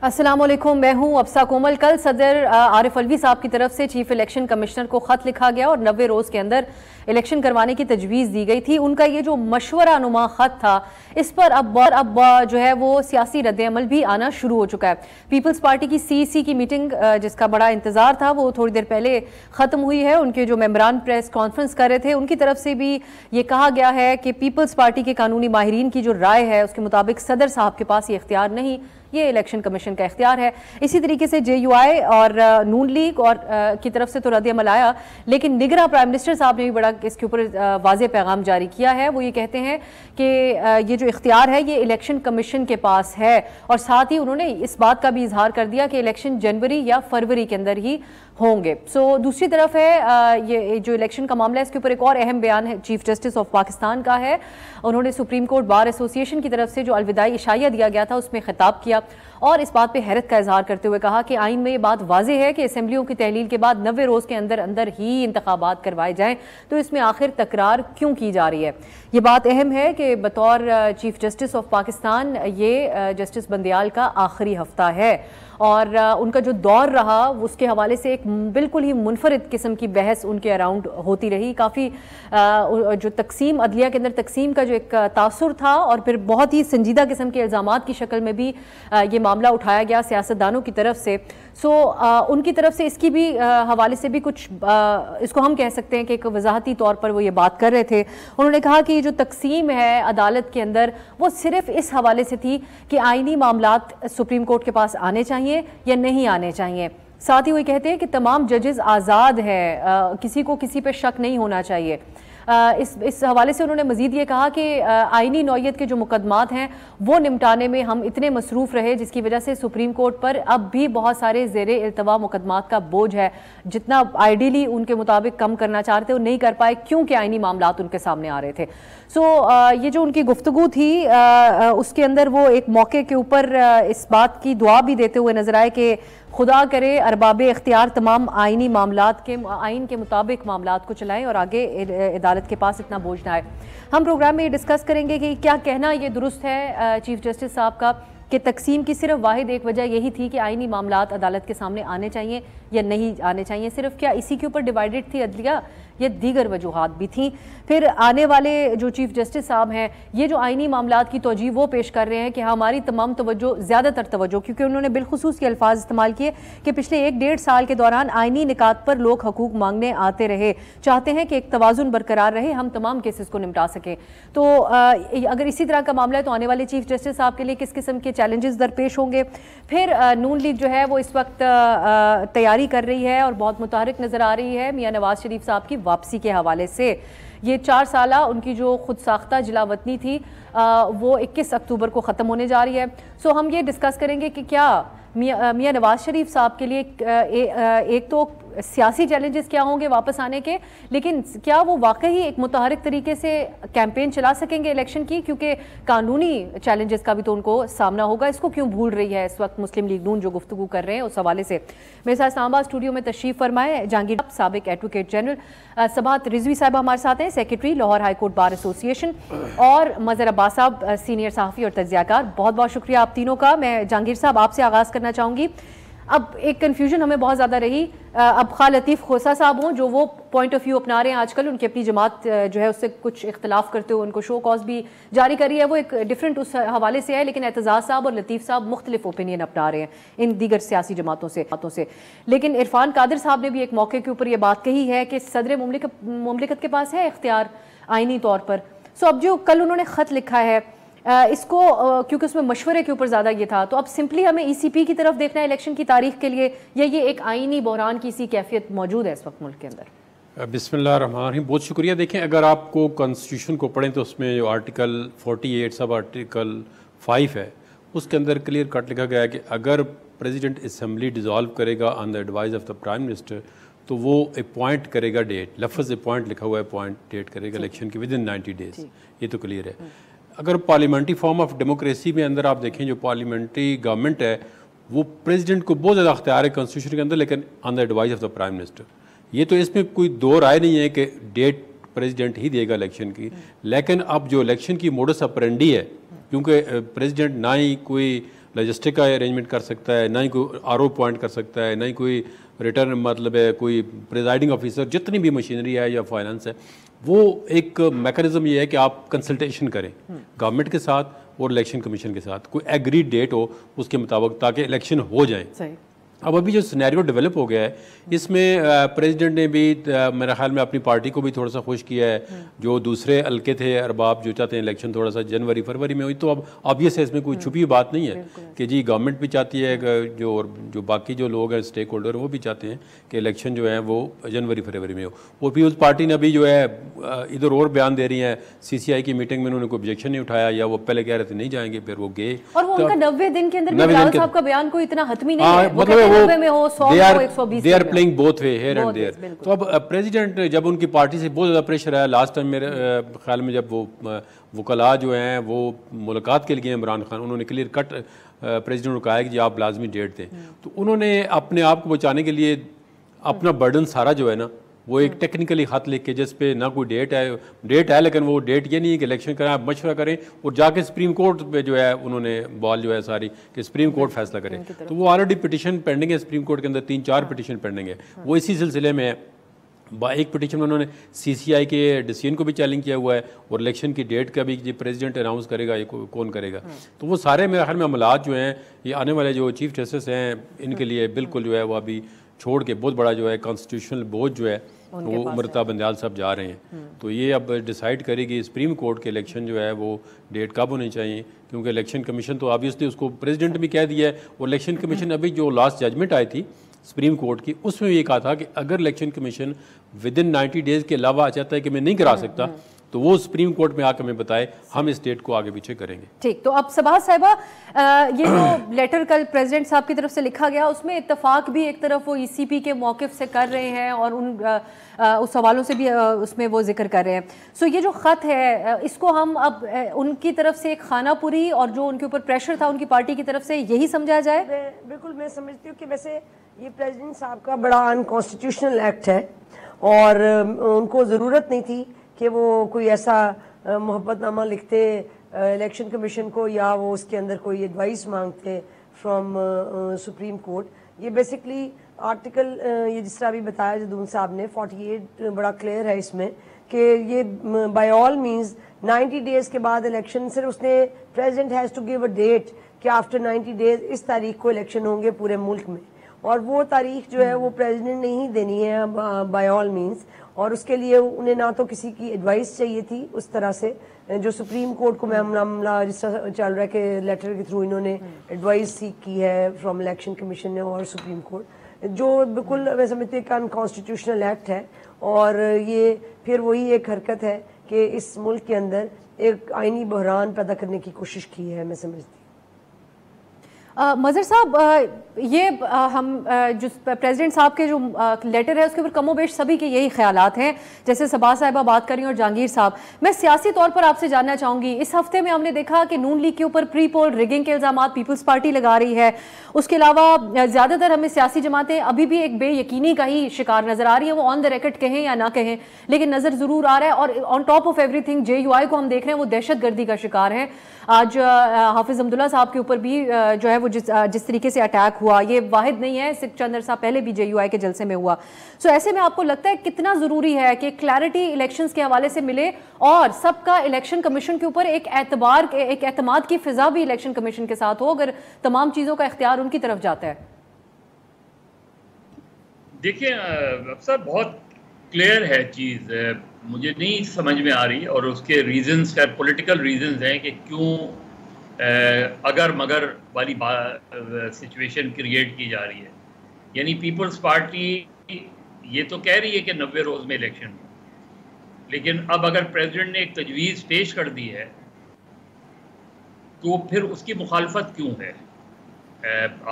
अस्सलाम वालेकुम, मैं हूं अफसा कोमल। कल सदर आरिफ अलवी साहब की तरफ से चीफ इलेक्शन कमिश्नर को खत लिखा गया और 90 रोज़ के अंदर इलेक्शन करवाने की तजवीज़ दी गई थी। उनका ये जो मशवरा नुमा खत था, इस पर अब जो है वो सियासी रद्द-ए-अमल भी आना शुरू हो चुका है। पीपल्स पार्टी की CEC की मीटिंग, जिसका बड़ा इंतजार था, वो थोड़ी देर पहले ख़त्म हुई है। उनके जो मेंबरान प्रेस कॉन्फ्रेंस कर रहे थे, उनकी तरफ से भी ये कहा गया है कि पीपल्स पार्टी के कानूनी माहिरीन की जो राय है उसके मुताबिक सदर साहब के पास ये इख्तियार नहीं, ये इलेक्शन कमीशन का इख्तियार है। इसी तरीके से JUI और नून लीग और की तरफ से तो रद्द-ए-अमल आया, लेकिन निगरां प्राइम मिनिस्टर साहब ने भी बड़ा इसके ऊपर वाज़ेह पैगाम जारी किया है। वो ये कहते हैं कि ये जो इख्तियार है ये इलेक्शन कमीशन के पास है, और साथ ही उन्होंने इस बात का भी इजहार कर दिया कि इलेक्शन जनवरी या फरवरी के अंदर ही होंगे। दूसरी तरफ है ये जो इलेक्शन का मामला है, इसके ऊपर एक और अहम बयान है चीफ जस्टिस ऑफ पाकिस्तान का है। उन्होंने सुप्रीम कोर्ट बार एसोसिएशन की तरफ से जो अलविदाई इशाया दिया गया था उसमें खिताब किया और इस बात पे हैरत का इजहार करते हुए कहा कि आइन में ये बात वाज़ेह है कि असेंबलियों की तहलील के बाद 90 रोज़ के अंदर अंदर ही इंतखाबात करवाए जाएं, तो इसमें आखिर तकरार क्यों की जा रही है। ये बात अहम है कि बतौर चीफ जस्टिस ऑफ पाकिस्तान ये जस्टिस बंदियाल का आखिरी हफ्ता है और उनका जो दौर रहा उसके हवाले से एक बिल्कुल ही मुनफरिद किस्म की बहस उनके अराउंड होती रही। काफ़ी जो तकसीम अदलिया के अंदर तकसीम का जो एक तासुर था और फिर बहुत ही संजीदा किस्म के इल्ज़ामात की शक्ल में भी ये मामला उठाया गया सियासतदानों की तरफ से। उनकी तरफ से इसकी भी हवाले से भी कुछ इसको हम कह सकते हैं कि एक वजाहती तौर पर वो ये बात कर रहे थे। उन्होंने कहा कि जो तकसीम है अदालत के अंदर वो सिर्फ इस हवाले से थी कि आइनी मामलात सुप्रीम कोर्ट के पास आने चाहिए या नहीं आने चाहिए। साथ ही वो कहते हैं कि तमाम जजेस आज़ाद है, किसी को किसी पे शक नहीं होना चाहिए। इस हवाले से उन्होंने मज़ीद ये कहा कि आइनी नौयत के जो मुकदमात हैं वो निपटाने में हम इतने मसरूफ़ रहे जिसकी वजह से सुप्रीम कोर्ट पर अब भी बहुत सारे ज़ेरे इल्तवा मुकदमात का बोझ है, जितना आइडियली उनके मुताबिक कम करना चाह रहे थे वो नहीं कर पाए क्योंकि आइनी मामलात उनके सामने आ रहे थे। ये जो उनकी गुफ्तगू थी उसके अंदर वो एक मौके के ऊपर इस बात की दुआ भी देते हुए नजर आए कि खुदा करे अरबाबे इख्तियार तमाम आइनी मामलात के आइन के मुताबिक मामलात को चलाएं और आगे अदालत के पास इतना बोझ ना आए। हम प्रोग्राम में ये डिस्कस करेंगे कि क्या कहना ये दुरुस्त है चीफ जस्टिस साहब का कि तकसीम की सिर्फ वाहिद एक वजह यही थी कि आइनी मामलात अदालत के सामने आने चाहिए या नहीं आने चाहिए, सिर्फ क्या इसी के ऊपर डिवाइडेड थी अदलिया या दीगर वजूहात भी थी। फिर आने वाले जो चीफ जस्टिस साहब हैं ये जो आइनी मामलात की तोजी वो पेश कर रहे हैं कि हमारी तमाम तवज्जो, ज़्यादातर तवज्जो, क्योंकि उन्होंने बिलखुसूस के अल्फाज इस्तेमाल किए कि पिछले 1-1.5 साल के दौरान आइनी निकात पर लोग हकूक मांगने आते रहे, चाहते हैं कि एक तवाज़ुन बरकरार रहे, हम तमाम केसेस को निपटा सकें। तो अगर इसी तरह का मामला है तो आने वाले चीफ जस्टिस साहब के लिए किस किस्म के चैलेंजेस दरपेश होंगे। फिर नून लीग जो है वो इस वक्त तैयारी कर रही है और बहुत मुतहरिक नज़र आ रही है मियां नवाज शरीफ साहब की वापसी के हवाले से। ये 4 साला उनकी जो खुद साख्ता जिलावतनी थी वो 21 अक्टूबर को ख़त्म होने जा रही है। हम ये डिस्कस करेंगे कि क्या मियां नवाज शरीफ साहब के लिए एक तो सियासी चैलेंजेस क्या होंगे वापस आने के, लेकिन क्या वो वाकई एक मुतहरिक तरीके से कैंपेन चला सकेंगे इलेक्शन की, क्योंकि कानूनी चैलेंजेस का भी तो उनको सामना होगा। इसको क्यों भूल रही है इस वक्त मुस्लिम लीग नून जो गुफ्तगू कर रहे हैं उस हवाले से। मेरे साथ इस्लामाबाद स्टूडियो में तशरीफ फरमाए जहांगीर साबिक एडवोकेट जनरल, सबात रिजवी साहिबा हमारे साथ हैं, secretary Lahore high court bar association, और मजहर अब्बास साहब सीनियर सहाफ़ी और तज्ज़ियाकार। बहुत बहुत शुक्रिया आप तीनों का। मैं जहांगीर साहब आपसे आगाज़ करना चाहूँगी। अब एक कन्फ्यूजन हमें बहुत ज़्यादा रही, अब खा लतीफ़ खोसा साहब हों जो वो पॉइंट ऑफ व्यू अपना रहे हैं आजकल, उनकी अपनी जमात जो है उससे कुछ इख्तलाफ करते हुए उनको शो कॉज भी जारी करी है, वो एक डिफरेंट उस हवाले से है, लेकिन एतजाज़ साहब और लतीफ़ साहब मुख्तलिफ ओपिनियन अपना रहे हैं इन दीगर सियासी जमातों से। लेकिन इरफान कादिर साहब ने भी एक मौके के ऊपर ये बात कही है कि सदर मुमलिकत के पास है इख्तियार आइनी तौर पर। अब जो कल उन्होंने ख़त लिखा है इसको क्योंकि उसमें मशवरे के ऊपर ज़्यादा ये था, तो अब सिंपली हमें ECP की तरफ देखना है इलेक्शन की तारीख के लिए, या ये एक आइनी बहरान की सी कैफियत मौजूद है इस वक्त मुल्क के अंदर। बिस्मिल्लाहिर्रहमानिर्रहीम। बहुत शुक्रिया। देखें, अगर आपको कॉन्स्टिट्यूशन को पढ़ें तो उसमें जो आर्टिकल 48 सब आर्टिकल 5 है उसके अंदर क्लियर कट लिखा गया है कि अगर प्रेसिडेंट असम्बली डिज़ोल्व करेगा on the advice of the prime minister तो वो अपॉइंट करेगा डेट, लफ्ज़ अपॉइंट लिखा हुआ है, अपॉइंट डेट करेगा इलेक्शन की विदिन 90 डेज़। ये तो क्लियर है। अगर पार्लियामेंट्री फॉर्म ऑफ डेमोक्रेसी में अंदर आप देखें जो पार्लियामेंट्री गवर्नमेंट है वो प्रेसिडेंट को बहुत ज़्यादा अख्तियार है कॉन्स्टिट्यूशन के अंदर, लेकिन on the advice of the prime minister. ये तो इसमें कोई दो राय नहीं है कि डेट प्रेसिडेंट ही देगा इलेक्शन की। लेकिन अब जो इलेक्शन की मोडस ऑपरेंडी है, क्योंकि प्रेसिडेंट ना ही कोई लॉजिस्टिक का अरेंजमेंट कर सकता है, ना ही कोई आरओ पॉइंट कर सकता है, ना ही कोई रिटर्न मतलब है कोई प्रिजाइडिंग ऑफिसर, जितनी भी मशीनरी है या फाइनेंस है, वो एक मैकेनिज्म ये है कि आप कंसल्टेशन करें गवर्नमेंट के साथ और इलेक्शन कमीशन के साथ, कोई एग्रीड डेट हो उसके मुताबिक, ताकि इलेक्शन हो जाए। अब अभी जो सिनेरियो डेवलप हो गया है इसमें प्रेसिडेंट ने भी मेरे ख्याल में अपनी पार्टी को भी थोड़ा सा खुश किया है। जो दूसरे हल्के थे अरबाब जो चाहते हैं इलेक्शन थोड़ा सा जनवरी फरवरी में हुई, तो अब ऑब्वियस है, इसमें कोई छुपी बात नहीं है कि जी गवर्नमेंट भी चाहती है, जो बाकी जो लोग हैं स्टेक होल्डर वो भी चाहते हैं कि इलेक्शन जो है वो जनवरी फरवरी में हो। और पीपल्स पार्टी ने अभी जो है इधर और बयान दे रही है, CCI की मीटिंग में उन्होंने कोई ऑब्जेक्शन नहीं उठाया, या वो पहले कह रहे थे नहीं जाएंगे, फिर वो गए। और वो उनका 90 दिन के अंदर साहब का बयान कोई इतना हतमी नहीं है, मतलब they are playing both way here and there. तो अब प्रेसिडेंट जब उनकी पार्टी से बहुत ज़्यादा प्रेशर आया लास्ट टाइम मेरे ख्याल में, जब वो वकला जो हैं वो मुलाकात के लिए इमरान खान, उन्होंने क्लियर कट प्रेसिडेंट को कहा है कि आप लाजमी डेट दें, तो उन्होंने अपने आप को बचाने के लिए अपना बर्डन सारा जो है ना वो एक टेक्निकली खत लिख के, जिस पे ना कोई डेट है लेकिन वो डेट ये नहीं है कि इलेक्शन करें, आप मशवरा करें और जाके सुप्रीम कोर्ट पे जो है उन्होंने बॉल जो है सारी कि सुप्रीम कोर्ट फैसला करे। तो वो ऑलरेडी पिटिशन पेंडिंग है सुप्रीम कोर्ट के अंदर, 3-4 पिटिशन पेंडिंग है, वो इसी सिलसिले में है। एक पिटिशन में उन्होंने CCI के डिसीजन को भी चैलेंज किया हुआ है, और इलेक्शन की डेट का भी प्रेसिडेंट अनाउंस करेगा, ये कौन करेगा। तो वो सारे मेरे ख्याल में अमलात जो हैं ये आने वाले जो चीफ जस्टिस हैं इनके लिए बिल्कुल जो है वो अभी छोड़ के बहुत बड़ा जो है कॉन्स्टिट्यूशनल बोझ जो है वो उमरता बंदयाल साहब जा रहे हैं। तो ये अब डिसाइड करेगी सुप्रीम कोर्ट के इलेक्शन जो है वो डेट कब होनी चाहिए, क्योंकि इलेक्शन कमीशन तो ऑब्वियसली उसको प्रेसिडेंट भी कह दिया है, और इलेक्शन कमीशन अभी जो लास्ट जजमेंट आई थी सुप्रीम कोर्ट की उसमें ये कहा था कि अगर election commission with in 90 days के अलावा चाहता है कि मैं नहीं करा सकता, तो वो सुप्रीम कोर्ट में आकर हमें बताए, हम इस डेट को आगे पीछे करेंगे। ठीक, तो अब सबाह साहिबा ये जो लेटर कल प्रेसिडेंट साहब की तरफ से लिखा गया उसमें इत्तफाक भी एक तरफ वो ECP के मौक़िफ़ से कर रहे हैं और उस सवालों से भी उसमें वो जिक्र कर रहे हैं। सो ये जो ख़त है इसको हम अब उनकी तरफ से एक खानापुरी और जो उनके ऊपर प्रेशर था उनकी पार्टी की तरफ से यही समझा जाए। बिल्कुल, मैं समझती हूँ कि वैसे ये प्रेसिडेंट साहब का बड़ा अनकॉन्स्टिट्यूशनल एक्ट है और उनको ज़रूरत नहीं थी कि वो कोई ऐसा मोहब्बतनामा लिखते इलेक्शन कमीशन को, या वो उसके अंदर कोई एडवाइस मांगते फ्रॉम सुप्रीम कोर्ट। ये बेसिकली आर्टिकल ये जिस तरह अभी बताया जदून साहब ने 48 बड़ा क्लियर है इसमें कि ये बाय ऑल मींस 90 डेज के बाद इलेक्शन, सिर्फ उसने president has to give a date कि आफ्टर 90 डेज इस तारीख को इलेक्शन होंगे पूरे मुल्क में, और वो तारीख जो है वो प्रेसिडेंट ने ही देनी है बाय ऑल मींस। और उसके लिए उन्हें ना तो किसी की एडवाइस चाहिए थी उस तरह से, जो सुप्रीम कोर्ट को मामला जिस तरह चल रहा है कि लेटर के थ्रू इन्होंने एडवाइस सीख की है फ्रॉम इलेक्शन कमीशन ने और सुप्रीम कोर्ट, जो बिल्कुल मैं समझती हूँ कि अनकॉन्स्टिट्यूशनल एक्ट है। और ये फिर वही एक हरकत है कि इस मुल्क के अंदर एक आइनी बहरान पैदा करने की कोशिश की है, मैं समझती हूँ। मज़र साहब ये हम जो प्रेसिडेंट साहब के जो लेटर है उसके ऊपर कमोबेश सभी के यही ख्यालात हैं, जैसे सबाह साहिबा बात करी और जहांगीर साहब। मैं सियासी तौर पर आपसे जानना चाहूँगी, इस हफ्ते में हमने देखा कि नून लीग के ऊपर प्री पोल रिगिंग के इल्ज़ाम पीपल्स पार्टी लगा रही है। उसके अलावा ज़्यादातर हमें सियासी जमातें अभी भी एक बेयकीनी का ही शिकार नज़र आ रही है, वो ऑन द रिकॉर्ड कहें या ना कहें लेकिन नज़र ज़रूर आ रहा है। और on top of everything JUI को हम देख रहे हैं वो दहशत गर्दी का शिकार है। आज हाफिज़ अब्दुल्ला साहब के ऊपर भी जो है वो जिस तरीके से अटैक हुआ, ये वाहिद नहीं है, सिर्फ चंद अरसा पहले भी JUI के जलसे में हुआ। सो ऐसे में आपको लगता है कितना ज़रूरी है कि क्लैरिटी इलेक्शंस के हवाले से मिले और सबका इलेक्शन कमीशन के ऊपर एक एतमाद की फिजा भी इलेक्शन कमीशन के साथ हो, अगर तमाम चीज़ों का इख्तियार उनकी तरफ जाता है? देखिए अफसर बहुत क्लियर है चीज़, मुझे नहीं समझ में आ रही, और उसके रीजंस क्या पॉलिटिकल रीजंस हैं कि क्यों अगर मगर वाली सिचुएशन क्रिएट की जा रही है। यानी पीपल्स पार्टी ये तो कह रही है कि 90 रोज़ में इलेक्शन, लेकिन अब अगर प्रेसिडेंट ने एक तजवीज़ पेश कर दी है तो फिर उसकी मुखालफत क्यों है?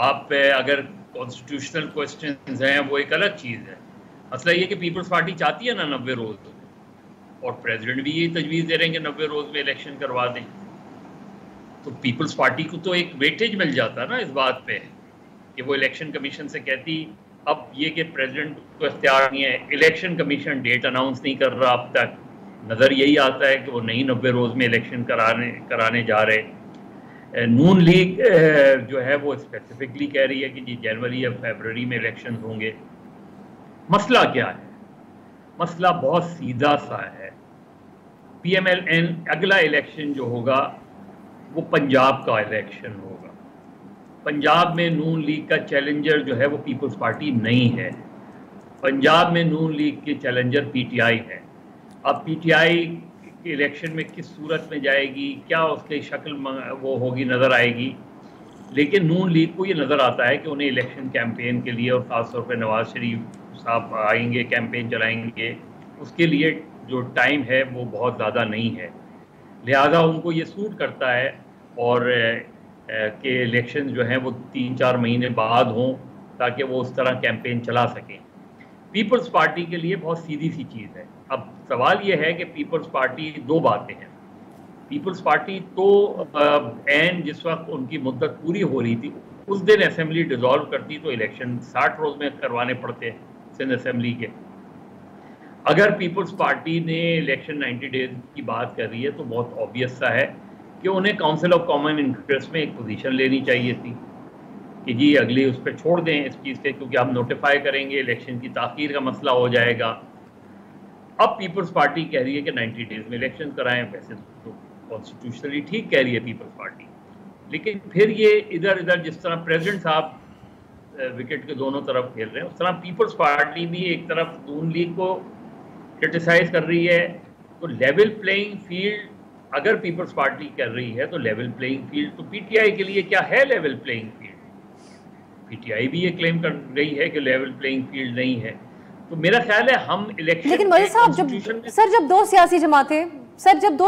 आप अगर कॉन्स्टिट्यूशनल क्वेश्चंस हैं वो एक अलग चीज़ है। मसला ये कि पीपल्स पार्टी चाहती है ना 90 रोज़, और प्रेसिडेंट भी ये तजवीज़ दे रहे हैं कि 90 रोज़ में इलेक्शन करवा दें, तो पीपल्स पार्टी को तो एक वेटेज मिल जाता ना इस बात पे कि वो इलेक्शन कमीशन से कहती, अब ये कि प्रेसिडेंट को इख्तियार नहीं है, इलेक्शन कमीशन डेट अनाउंस नहीं कर रहा, अब तक नज़र यही आता है कि वो नहीं 90 रोज़ में इलेक्शन कराने जा रहे। नून लीग जो है वो स्पेसिफिकली कह रही है कि जी जनवरी या फरवरी में इलेक्शन होंगे। मसला क्या है? मसला बहुत सीधा सा है। PMLN अगला इलेक्शन जो होगा वो पंजाब का इलेक्शन होगा। पंजाब में नून लीग का चैलेंजर जो है वो पीपल्स पार्टी नहीं है। पंजाब में नून लीग के चैलेंजर PTI है। अब PTI के इलेक्शन में किस सूरत में जाएगी, क्या उसकी शक्ल वो होगी, नज़र आएगी। लेकिन नून लीग को ये नज़र आता है कि उन्हें इलेक्शन कैंपेन के लिए, और ख़ासतौर पर नवाज शरीफ साहब आएंगे, कैंपेन चलाएंगे, उसके लिए जो टाइम है वो बहुत ज़्यादा नहीं है। लिहाजा उनको ये सूट करता है और कि इलेक्शन जो हैं वो 3-4 महीने बाद हों ताकि वो उस तरह कैंपेन चला सकें। पीपल्स पार्टी के लिए बहुत सीधी सी चीज़ है। अब सवाल ये है कि पीपल्स पार्टी दो बातें हैं। पीपल्स पार्टी तो एन जिस वक्त उनकी मुद्दत पूरी हो रही थी उस दिन असेंबली डिसॉल्व करती तो इलेक्शन 60 रोज़ में करवाने पड़ते सिंध असेंबली के। अगर पीपल्स पार्टी ने इलेक्शन 90 डेज की बात कर रही है तो बहुत ऑब्वियस सा है कि उन्हें काउंसिल ऑफ कॉमन इंटरेस्ट में एक पोजीशन लेनी चाहिए थी कि जी अगली उस पर छोड़ दें इस चीज़ से, क्योंकि हम नोटिफाई करेंगे, इलेक्शन की ताख़ीर का मसला हो जाएगा। अब पीपल्स पार्टी कह रही है कि 90 डेज में इलेक्शन कराएं। वैसे तो कॉन्स्टिट्यूशनली ठीक कह रही है पीपल्स पार्टी, लेकिन फिर ये इधर इधर जिस तरह प्रेसिडेंट साहब विकेट के दोनों तरफ खेल रहे हैं उस तरह पीपल्स पार्टी भी एक तरफ नून लीग को क्रिटिसाइज कर रही है। तो लेवल प्लेइंग फील्ड अगर पीपल्स पार्टी कर रही है तो लेवल प्लेइंग फील्ड तो PTI के लिए क्या है? लेवल प्लेइंग फील्ड PTI भी ये क्लेम कर रही है कि लेवल प्लेइंग फील्ड नहीं है। तो मेरा ख्याल है हम इलेक्शन, लेकिन मलिक साहब जब दो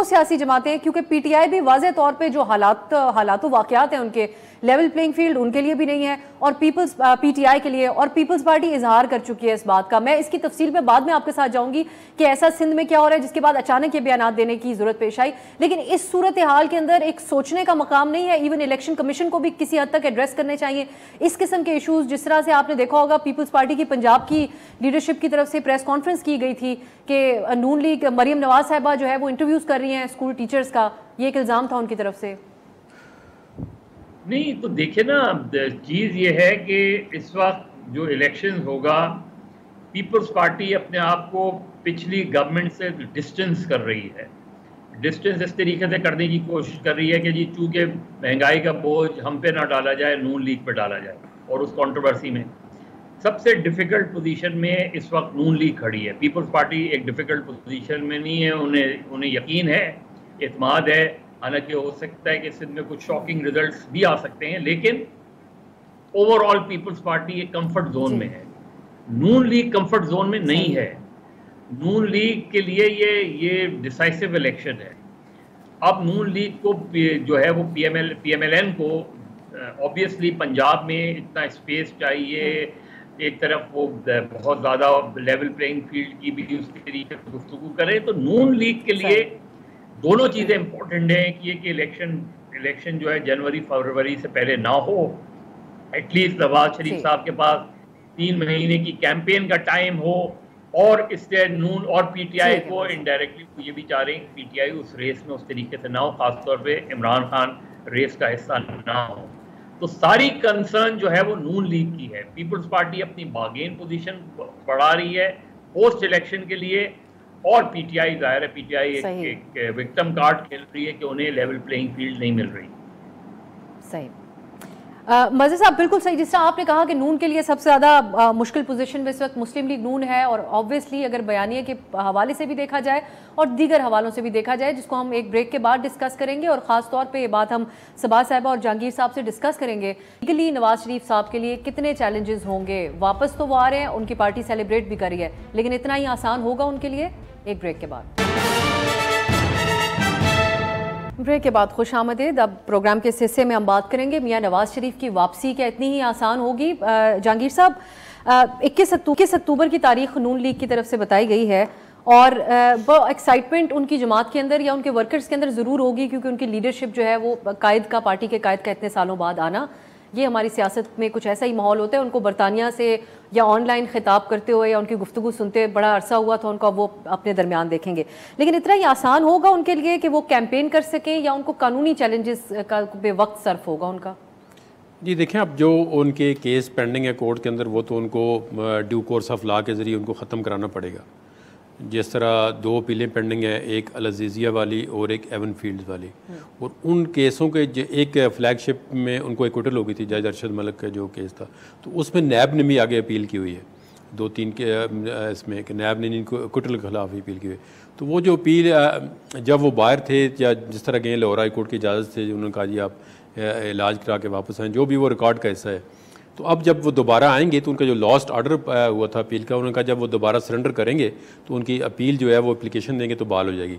सियासी जमातें क्योंकि PTI भी वाज़ेह तौर पे जो हालात वाक़यात हैं उनके लेवल प्लेइंग फील्ड उनके लिए भी नहीं है और PTI के लिए, और पीपल्स पार्टी इजहार कर चुकी है इस बात का। मैं इसकी तफसील में बाद में आपके साथ जाऊंगी कि ऐसा सिंध में क्या हो रहा है जिसके बाद अचानक ये बयान देने की जरूरत पेश आई। लेकिन इस सूरत हाल के अंदर एक सोचने का मकाम नहीं है? इवन इलेक्शन कमीशन को भी किसी हद तक एड्रेस करने चाहिए इस किस्म के इशूज़। जिस तरह से आपने देखा होगा पीपल्स पार्टी की पंजाब की लीडरशिप की तरफ से प्रेस कॉन्फ्रेंस की गई थी कि नून लीग मरियम नवाज साहिबा जो है वो इंटरव्यूज़ कर रही हैं स्कूल टीचर्स का, ये एक इल्ज़ाम था उनकी तरफ से। नहीं तो देखिए ना, चीज़ ये है कि इस वक्त जो इलेक्शन होगा पीपल्स पार्टी अपने आप को पिछली गवर्नमेंट से डिस्टेंस कर रही है। डिस्टेंस इस तरीके से करने की कोशिश कर रही है कि जी चूँकि महंगाई का बोझ हम पे ना डाला जाए, नून लीग पे डाला जाए। और उस कंट्रोवर्सी में सबसे डिफ़िकल्ट पोजीशन में इस वक्त नून लीग खड़ी है। पीपल्स पार्टी एक डिफ़िकल्ट पोजीशन में नहीं है, उन्हें यकीन है, एतमाद है। हालांकि हो सकता है कि सिंध में कुछ शॉकिंग रिजल्ट्स भी आ सकते हैं, लेकिन ओवरऑल पीपल्स पार्टी एक कंफर्ट जोन में है। नून लीग कंफर्ट जोन में नहीं है। नून लीग के लिए ये डिसाइसिव इलेक्शन है। अब नून लीग को जो है वो PMLN को ऑब्वियसली पंजाब में इतना स्पेस चाहिए, एक तरफ वो बहुत ज़्यादा लेवल प्लेइंग फील्ड की भी उस तरीके से गुफ्तगू करे। तो नून लीग के लिए दोनों चीज़ें इंपॉर्टेंट हैं कि इलेक्शन जो है जनवरी फरवरी से पहले ना हो। एटलीस्ट नवाज शरीफ साहब के पास 3 महीने की कैंपेन का टाइम हो, और इससे नून और PTI को इनडायरेक्टली ये भी चाह रहे हैं कि PTI उस रेस में उस तरीके से ना हो, खासतौर पे इमरान खान रेस का हिस्सा ना हो। तो सारी कंसर्न जो है वो नून लीग की है। पीपल्स पार्टी अपनी बागेन पोजीशन बढ़ा रही है पोस्ट इलेक्शन के लिए, और PTI जाहिर है PTI एक विक्टिम कार्ड खेल रही है कि उन्हें लेवल प्लेइंग फील्ड नहीं मिल रही। सही मज़े साहब, बिल्कुल सही। जिस तरह आपने कहा कि नून के लिए सबसे ज़्यादा मुश्किल पोजीशन में इस वक्त मुस्लिम लीग नून है, और ऑब्वियसली अगर बयानिए के हवाले से भी देखा जाए और दीगर हवालों से भी देखा जाए, जिसको हम एक ब्रेक के बाद डिस्कस करेंगे, और ख़ास तौर पे ये बात हम सबा साहिबा और जहांगीर साहब से डिस्कस करेंगे। लीगली नवाज शरीफ साहब के लिए कितने चैलेंजेस होंगे? वापस तो वो आ रहे हैं, उनकी पार्टी सेलिब्रेट भी कर रही है, लेकिन इतना ही आसान होगा उनके लिए? एक ब्रेक के बाद खुश आमदीद। अब प्रोग्राम के इस हिस्से में हम बात करेंगे मियां नवाज शरीफ की वापसी क्या इतनी ही आसान होगी? जहांगीर साहब, 21 अक्टूबर की तारीख नून लीग की तरफ से बताई गई है, और वो एक्साइटमेंट उनकी जमात के अंदर या उनके वर्कर्स के अंदर ज़रूर होगी, क्योंकि उनकी लीडरशिप जो है वो कायद का, पार्टी के कायद का इतने सालों बाद आना। ये हमारी सियासत में कुछ ऐसा ही माहौल होता है। उनको बरतानिया से या ऑनलाइन खिताब करते हुए या उनकी गुफ्तगू सुनते बड़ा अरसा हुआ था उनका, वो अपने दरमियान देखेंगे। लेकिन इतना ही आसान होगा उनके लिए कि वो कैंपेन कर सकें या उनको कानूनी चैलेंजेस का बेवक्त सर्फ होगा उनका? जी देखें, अब जो उनके केस पेंडिंग है कोर्ट के अंदर, वो तो उनको ड्यू कोर्स ऑफ लॉ के ज़रिए उनको ख़त्म कराना पड़ेगा। जिस तरह 2 अपीलें पेंडिंग है, एक अल-अज़ीज़िया वाली और एक एवन फील्ड्स वाली, और उन केसों के एक फ्लैगशिप में उनको एक्विटल हो गई थी, जज अरशद मलिक का जो केस था, तो उसमें नैब ने भी आगे अपील की हुई है 2-3 के इसमें कि नैब ने इनको एक्विटल के खिलाफ अपील की हुई। तो वो जो अपील जब वो बाहर थे या जिस तरह गए लाहौर हाई कोर्ट की इजाज़त से, उन्होंने कहा जी आप इलाज करा के वापस आएँ, जो भी वो रिकॉर्ड का हिस्सा है। तो अब जब वो दोबारा आएंगे तो उनका जो लॉस्ट ऑर्डर हुआ था अपील का, उन्होंने कहा जब वो दोबारा सरेंडर करेंगे तो उनकी अपील जो है वो एप्लीकेशन देंगे तो बहाल हो जाएगी।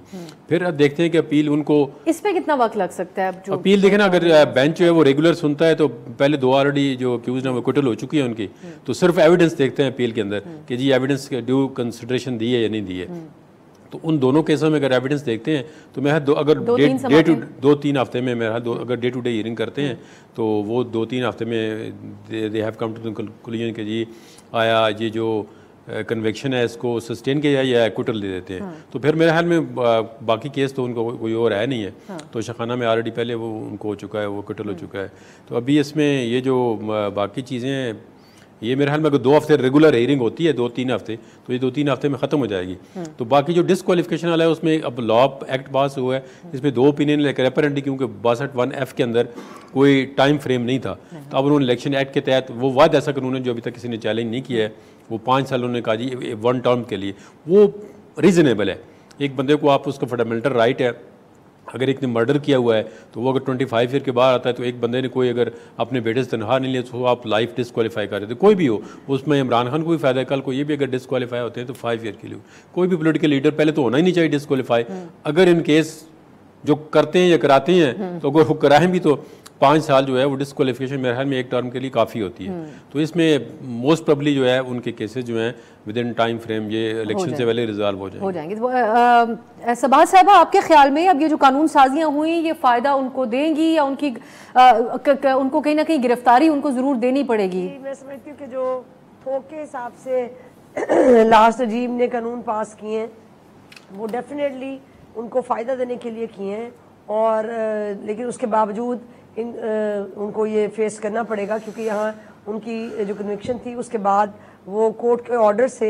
फिर अब देखते हैं कि अपील उनको, इस पे कितना वक्त लग सकता है? अब जो अपील देखें ना, अगर बेंच जो है वो रेगुलर सुनता है तो पहले 2 ऑलरेडी जो अक्यूज हैं वो एक्विटल हो चुकी है उनकी, तो सिर्फ एविडेंस देखते हैं अपील के अंदर कि जी एविडेंस ड्यू कंसिडरेशन दी है या नहीं दी है। तो उन दोनों केसों में अगर एविडेंस देखते हैं तो मैं अगर 2-3 हफ्ते में मेरा अगर डे टू डे हियरिंग करते हैं तो वो 2-3 हफ्ते में they have come to the conclusion कि जी आया ये जो कन्विक्शन है इसको सस्टेन किया जाए या एक्विटल दे देते हैं। तो फिर मेरे ख्याल में बाकी केस तो उनको कोई और है नहीं है। तो शखाना में ऑलरेडी पहले वो उनको हो चुका है, वो एक्विटल हो चुका है। तो अभी इसमें ये जो बाकी चीज़ें हैं, ये मेरे ख्याल में अगर 2 हफ्ते रेगुलर हियरिंग होती है, 2-3 हफ्ते, तो ये 2-3 हफ्ते में ख़त्म हो जाएगी। तो बाकी जो डिस्क्वालिफिकेशन वाला है उसमें अब लॉ एक्ट पास हुआ है, इसमें 2 ओपिनियन लेकर अपेरेंटली, क्योंकि 62(1)(f) के अंदर कोई टाइम फ्रेम नहीं था, तो अब उन्होंने इलेक्शन एक्ट के तहत वो वाद ऐसा कानून है जो अभी तक किसी ने चैलेंज नहीं किया है, वो 5 साल उन्होंने कहा जी 1 टर्म के लिए, वो रीज़नेबल है। एक बंदे को आप उसका फंडामेंटल राइट है, अगर एक ने मर्डर किया हुआ है तो वो अगर 25 ईयर के बाद आता है, तो एक बंदे ने कोई अगर अपने बेटे से तनख्वाह नहीं लिया तो आप लाइफ डिस्क्वालीफाई कर रहे थे, कोई भी हो, उसमें इमरान खान को भी फायदा है, कल को ये भी अगर डिस्क्वालीफाई होते हैं तो 5 ईयर के लिए। कोई भी पॉलिटिकल लीडर पहले तो होना ही नहीं चाहिए डिस्क्वालीफाई। अगर इन केस जो करते हैं या कराते हैं तो अगर वो कराएं भी तो 5 साल जो है वो डिस्क्वालिफिकेशन मेरे ख्याल में एक टर्म के लिए काफ़ी होती है। तो इसमें मोस्ट प्रोबेबली जो है उनके केसेस जो हैं विद इन टाइम फ्रेम ये इलेक्शन से पहले रिजॉल्व हो जाएंगे। सबा साहबा, आपके ख्याल में अब ये जो कानून साजियाँ हुई ये फ़ायदा उनको देंगी या उनकी उनको कहीं ना कहीं गिरफ्तारी उनको ज़रूर देनी पड़ेगी? मैं समझती हूँ कि जो थोक के हिसाब से लास्ट रजीम ने कानून पास किए हैं वो डेफिनेटली उनको फ़ायदा देने के लिए किए हैं, और लेकिन उसके बावजूद उनको ये फेस करना पड़ेगा, क्योंकि यहाँ उनकी जो कन्विक्शन थी उसके बाद वो कोर्ट के ऑर्डर से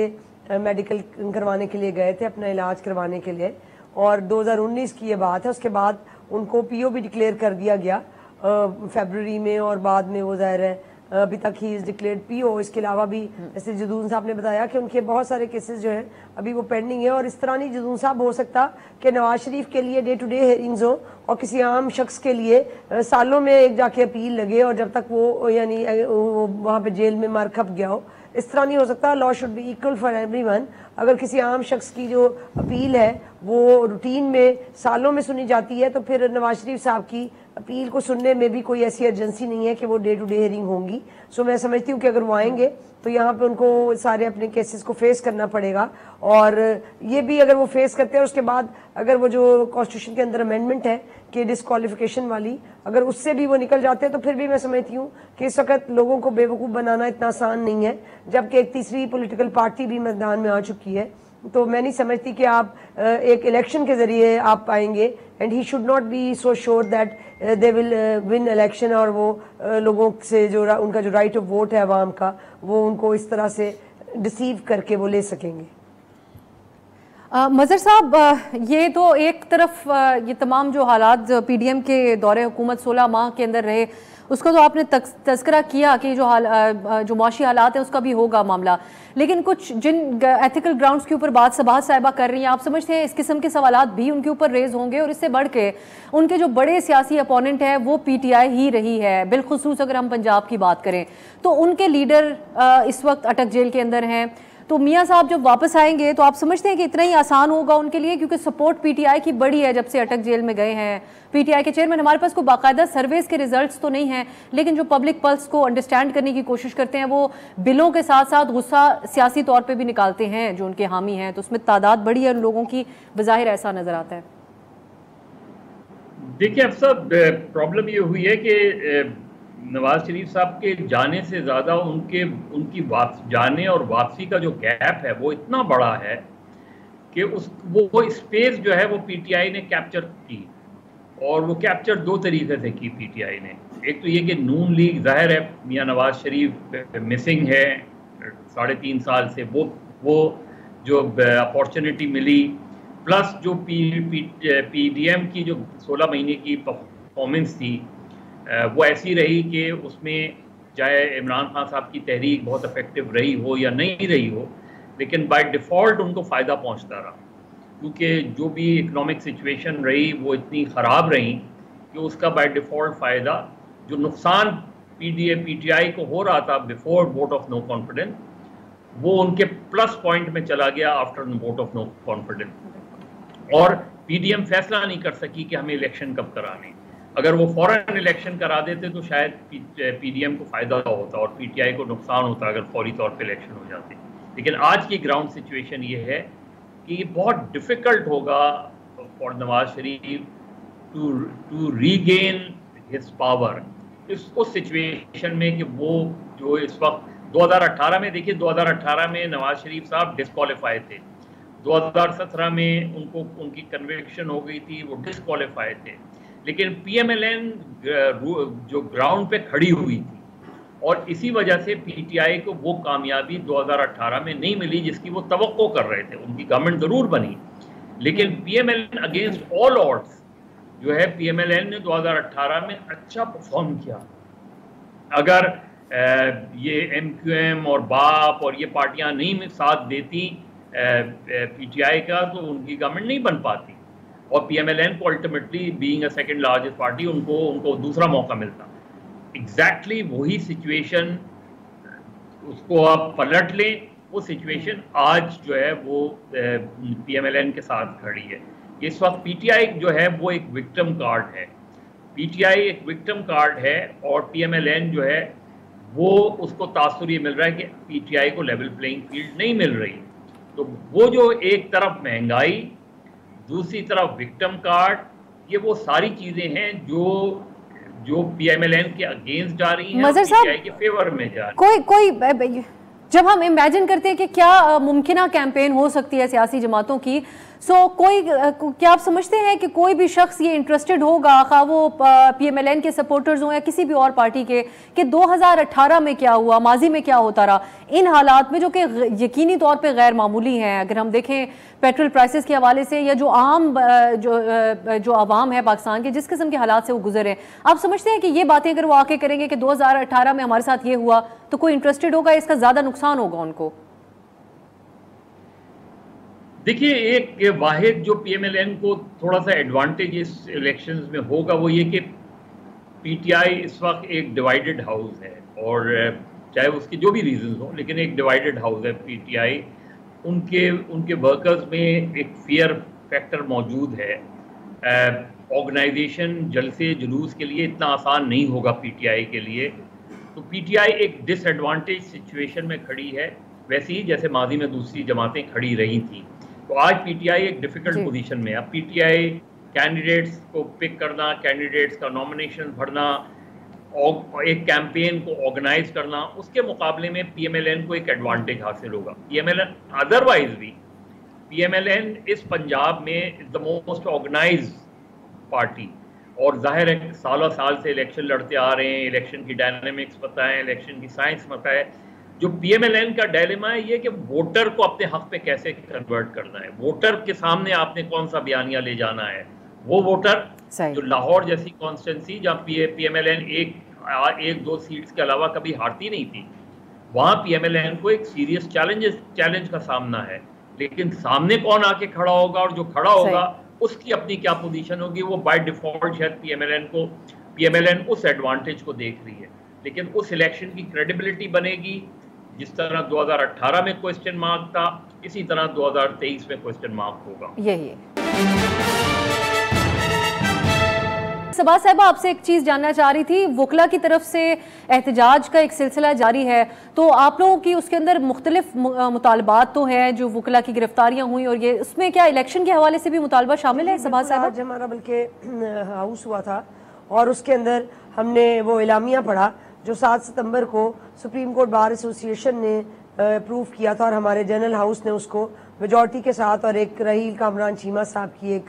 मेडिकल करवाने के लिए गए थे, अपना इलाज करवाने के लिए, और 2019 की ये बात है। उसके बाद उनको पीओ भी डिक्लेयर कर दिया गया फरवरी में, और बाद में वो ज़ाहिर है अभी तक ही इज डिक्लेयर्ड पीओ। इसके अलावा भी जैसे जदून साहब ने बताया कि उनके बहुत सारे केसेस जो हैं अभी वो पेंडिंग है, और इस तरह नहीं जदून साहब हो सकता कि नवाज शरीफ के लिए डे टू डे हियरिंग्स हो और किसी आम शख्स के लिए सालों में एक जाके अपील लगे और जब तक वो यानी वहाँ पे जेल में मार खप गया हो। इस तरह नहीं हो सकता। Law should be equal for everyone. अगर किसी आम शख्स की जो अपील है वो रूटीन में सालों में सुनी जाती है तो फिर नवाज शरीफ साहब की अपील को सुनने में भी कोई ऐसी अर्जेंसी नहीं है कि वो डे टू डे हियरिंग होंगी। सो मैं समझती हूँ कि अगर वो आएंगे तो यहाँ पे उनको सारे अपने केसेस को फेस करना पड़ेगा, और ये भी अगर वो फेस करते हैं उसके बाद अगर वो जो कॉन्स्टिट्यूशन के अंदर अमेंडमेंट है कि डिस्क्वालिफिकेशन वाली, अगर उससे भी वो निकल जाते हैं तो फिर भी मैं समझती हूँ कि इस वक्त लोगों को बेवकूफ़ बनाना इतना आसान नहीं है, जबकि एक तीसरी पॉलिटिकल पार्टी भी मैदान में आ चुकी है। तो मैं नहीं समझती कि आप एक इलेक्शन के जरिए आप पाएंगे, and he should not be so sure that they will win election, और वो लोगों से जो उनका जो राइट ऑफ वोट है अवाम का, वो उनको इस तरह से डिसीव करके वो ले सकेंगे। मज़हर साहब, ये तो एक तरफ ये तमाम जो हालात पीडीएम के दौरे हुकूमत 16 माह के अंदर रहे उसका तो आपने तज़किरा किया कि जो मुआशी हालात है उसका भी होगा मामला, लेकिन कुछ जिन एथिकल ग्राउंड्स के ऊपर बात सबाह साहिबा कर रही हैं, आप समझते हैं इस किस्म के सवालात भी उनके ऊपर रेज होंगे? और इससे बढ़ के उनके जो बड़े सियासी अपोनेंट है वो पीटीआई ही रही है, बिलखुसूस अगर हम पंजाब की बात करें तो उनके लीडर इस वक्त अटक जेल के अंदर हैं। तो मियाँ साहब जब वापस आएंगे तो आप समझते हैं कि इतना ही आसान होगा उनके लिए, क्योंकि सपोर्ट पीटीआई की बड़ी है जब से अटक जेल में गए हैं पीटीआई के चेयरमैन। हमारे पास कोई बाकायदा सर्वेस के रिजल्ट्स तो नहीं हैं, लेकिन जो पब्लिक पल्स को अंडरस्टैंड करने की कोशिश करते हैं वो बिलों के साथ साथ गुस्सा सियासी तौर पर भी निकालते हैं जो उनके हामी हैं, तो उसमें तादाद बड़ी है उन लोगों की, बज़ाहिर ऐसा नजर आता है। देखिए अब सब प्रॉब्लम ये हुई है कि नवाज शरीफ साहब के जाने से ज़्यादा उनकी जाने और वापसी का जो गैप है वो इतना बड़ा है कि वो स्पेस जो है वो पीटीआई ने कैप्चर की, और वो कैप्चर दो तरीके से की पीटीआई ने। एक तो ये कि नून लीग, जाहिर है मियां नवाज शरीफ मिसिंग है 3.5 साल से, वो जो अपॉर्चुनिटी मिली, प्लस जो पीडीएम की जो 16 महीने की परफॉर्मेंस थी वो ऐसी रही कि उसमें चाहे इमरान खान साहब की तहरीक बहुत इफेक्टिव रही हो या नहीं रही हो, लेकिन बाय डिफ़ॉल्ट उनको फ़ायदा पहुंचता रहा, क्योंकि जो भी इकोनॉमिक सिचुएशन रही वो इतनी ख़राब रही कि उसका बाय डिफ़ॉल्ट फ़ायदा, जो नुकसान पीटीआई को हो रहा था before vote of no confidence, वो उनके प्लस पॉइंट में चला गया after vote of no confidence. और पीडीएम फैसला नहीं कर सकी कि हमें इलेक्शन कब कराने। अगर वो फौरन इलेक्शन करा देते तो शायद पीडीएम को फ़ायदा होता और पीटीआई को नुकसान होता अगर फौरी तौर पे इलेक्शन हो जाते। लेकिन आज की ग्राउंड सिचुएशन ये है कि ये बहुत डिफ़िकल्ट होगा for Nawaz Sharif to regain his power उस सिचुएशन में कि वो जो इस वक्त 2018 में, देखिए 2018 में नवाज शरीफ साहब डिस्क्वालीफाई थे, 2017 में उनकी कन्विक्शन हो गई थी, वो डिस्क्वालीफाई थे, लेकिन पीएमएलएन जो ग्राउंड पे खड़ी हुई थी और इसी वजह से पीटीआई को वो कामयाबी 2018 में नहीं मिली जिसकी वो तवक्को कर रहे थे। उनकी गवर्नमेंट ज़रूर बनी, लेकिन पीएमएलएन अगेंस्ट ऑल ऑड्स जो है पीएमएलएन ने 2018 में अच्छा परफॉर्म किया। अगर ये एमक्यूएम और बाप और ये पार्टियां नहीं साथ देती पीटीआई का तो उनकी गवर्नमेंट नहीं बन पाती, और पीएमएलएन को ultimately being a second largest party उनको दूसरा मौका मिलता। एग्जैक्टली वही सिचुएशन, उसको आप पलट लें, वो सिचुएशन आज जो है वो पीएमएलएन के साथ खड़ी है। इस वक्त पीटीआई जो है वो एक विक्टिम कार्ड है, पीटीआई एक विक्टिम कार्ड है, और पीएमएलएन जो है वो उसको तासुर ये मिल रहा है कि पीटीआई को लेवल प्लेइंग फील्ड नहीं मिल रही। तो वो जो एक तरफ महंगाई, दूसरी तरफ विक्टिम कार्ड, ये वो सारी चीजें हैं जो पीएमएलएन के अगेंस्ट जा रही हैं, पीटीआई के फेवर में जा रही हैं। कोई जब हम इमेजिन करते हैं कि क्या मुमकिन कैंपेन हो सकती है सियासी जमातों की, क्या आप समझते हैं कि कोई भी शख्स ये इंटरेस्टेड होगा, खा वो पीएमएलएन के सपोर्टर्स हों या किसी भी और पार्टी के, कि 2018 में क्या हुआ, माजी में क्या होता रहा, इन हालात में जो कि यकीनी तौर पे गैर मामूली हैं। अगर हम देखें पेट्रोल प्राइसेस के हवाले से या जो आम जो आवाम है पाकिस्तान के, जिस किस्म के हालात से वो गुजरे हैं, आप समझते हैं कि ये बातें अगर वो आके करेंगे कि 2018 में हमारे साथ ये हुआ, तो कोई इंटरेस्टेड होगा, इसका ज़्यादा नुकसान होगा उनको? देखिए, एक वाहिद जो पीएमएलएन को थोड़ा सा एडवांटेज इस इलेक्शंस में होगा वो ये कि पीटीआई इस वक्त एक डिवाइडेड हाउस है, और चाहे उसके जो भी रीजंस हो, लेकिन एक डिवाइडेड हाउस है पीटीआई। उनके वर्कर्स में एक फियर फैक्टर मौजूद है। ऑर्गेनाइजेशन जलसे जुलूस के लिए इतना आसान नहीं होगा पीटीआई के लिए, तो पीटीआई एक डिसएडवांटेज सिचुएशन में खड़ी है, वैसे ही जैसे माजी में दूसरी जमातें खड़ी रही थी। तो आज पीटीआई एक डिफिकल्ट पोजीशन में है। अब पीटीआई कैंडिडेट्स को पिक करना, कैंडिडेट्स का नॉमिनेशन भरना और एक कैंपेन को ऑर्गेनाइज करना, उसके मुकाबले में पीएमएलएन को एक एडवांटेज हासिल होगा। पीएमएलएन अदरवाइज भी पीएमएलएन इस पंजाब में is the most organise party, और जाहिर है सालों साल से इलेक्शन लड़ते आ रहे हैं, इलेक्शन की डायनामिक्स पता है, इलेक्शन की साइंस पता है। जो पीएमएलएन का डायलेमा है ये कि वोटर को अपने हक पे कैसे कन्वर्ट करना है, वोटर के सामने आपने कौन सा बयानिया ले जाना है। वो वोटर जो लाहौर जैसी कॉन्स्टिट्यूंसी जहाँ पीएमएलएन एक दो सीट्स के अलावा कभी हारती नहीं थी, वहाँ पीएमएलएन को एक सीरियस चैलेंज का सामना है, लेकिन सामने कौन आके खड़ा होगा और जो खड़ा होगा उसकी अपनी क्या पोजीशन होगी, वो बाय डिफॉल्ट शायद पीएमएलएन उस एडवांटेज को देख रही है। लेकिन उस इलेक्शन की क्रेडिबिलिटी बनेगी जिस तरह 2018 में क्वेश्चन मार्क था, इसी तरह 2023 में क्वेश्चन मार्क होगा। यही है। सबा साहिबा, आपसे एक चीज जानना चाह रही थी। वकला की तरफ से एहतजाज का एक सिलसिला जारी है, तो आप लोगों की उसके अंदर मुख्तलिफ मुतालबात तो हैं, जो वकला की गिरफ्तारियां हुई, और ये उसमें क्या इलेक्शन के हवाले से भी मुतालबा शामिल है? सबा साहिबा, आज हमारा बल्कि हाउस हुआ था और उसके अंदर हमने वो इलामिया पढ़ा जो 7 सितंबर को सुप्रीम कोर्ट बार एसोसिएशन ने अप्रूव किया था और हमारे जनरल हाउस ने उसको मेजॉरिटी के साथ और एक रहील कामरान चीमा साहब की एक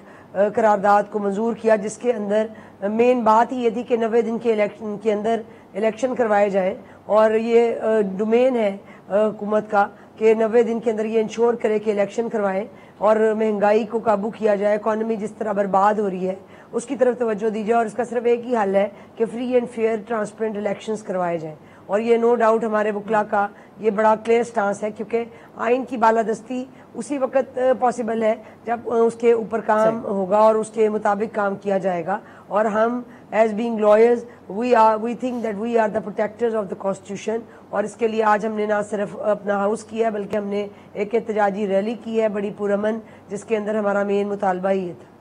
करारदाद को मंजूर किया, जिसके अंदर मेन बात ही ये थी कि 90 दिन के इलेक्शन के अंदर इलेक्शन करवाए जाएं और ये डोमेन है हुकूमत का कि 90 दिन के अंदर ये इंश्योर करे कि इलेक्शन करवाएं और महंगाई को काबू किया जाए, इकॉनमी जिस तरह बर्बाद हो रही है उसकी तरफ तवज्जो दी जाए और इसका सिर्फ एक ही हल है कि free and fair transparent elections करवाए जाएं। और ये नो डाउट हमारे वकला का ये बड़ा क्लियर स्टांस है, क्योंकि आइन की बालादस्ती उसी वक्त पॉसिबल है जब उसके ऊपर काम होगा और उसके मुताबिक काम किया जाएगा। और हम as being lawyers we think that we are the protectors of the constitution. और इसके लिए आज हमने ना सिर्फ अपना हाउस किया बल्कि हमने एक एहतजाजी रैली की है बड़ी पुरअमन, जिसके अंदर हमारा मेन मुतालबा ही था।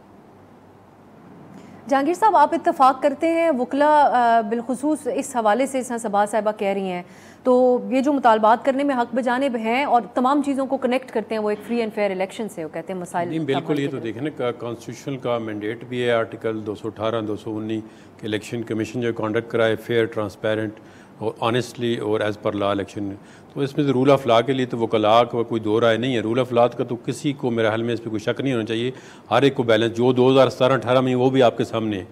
जहांगीर साहब, आप इत्तेफाक करते हैं वकला बिलखुसूस इस हवाले से सबा साहिबा कह रही हैं, तो ये जो मुतालबात करने में हक बजानिब हैं और तमाम चीज़ों को कनेक्ट करते हैं वो एक फ्री एंड फेयर इलेक्शन से, वो कहते हैं मसाइल नहीं बिल्कुल, ये तो देखें ना कॉन्स्टिट्यूशन का मैंडेट भी है आर्टिकल 218 219 के इलेक्शन कमीशन जो कंडक्ट कराए फेयर ट्रांसपेरेंट और ऑनेस्टली और एज़ पर लॉ इलेक्शन। तो इसमें तो रूल ऑफ लॉ के लिए तो वकला का कोई दो राय नहीं है। रूल ऑफ लॉ का तो किसी को मेरे हाल में इस पर कोई शक नहीं होना चाहिए, हर एक को बैलेंस जो 2017-18 में वो भी आपके सामने है।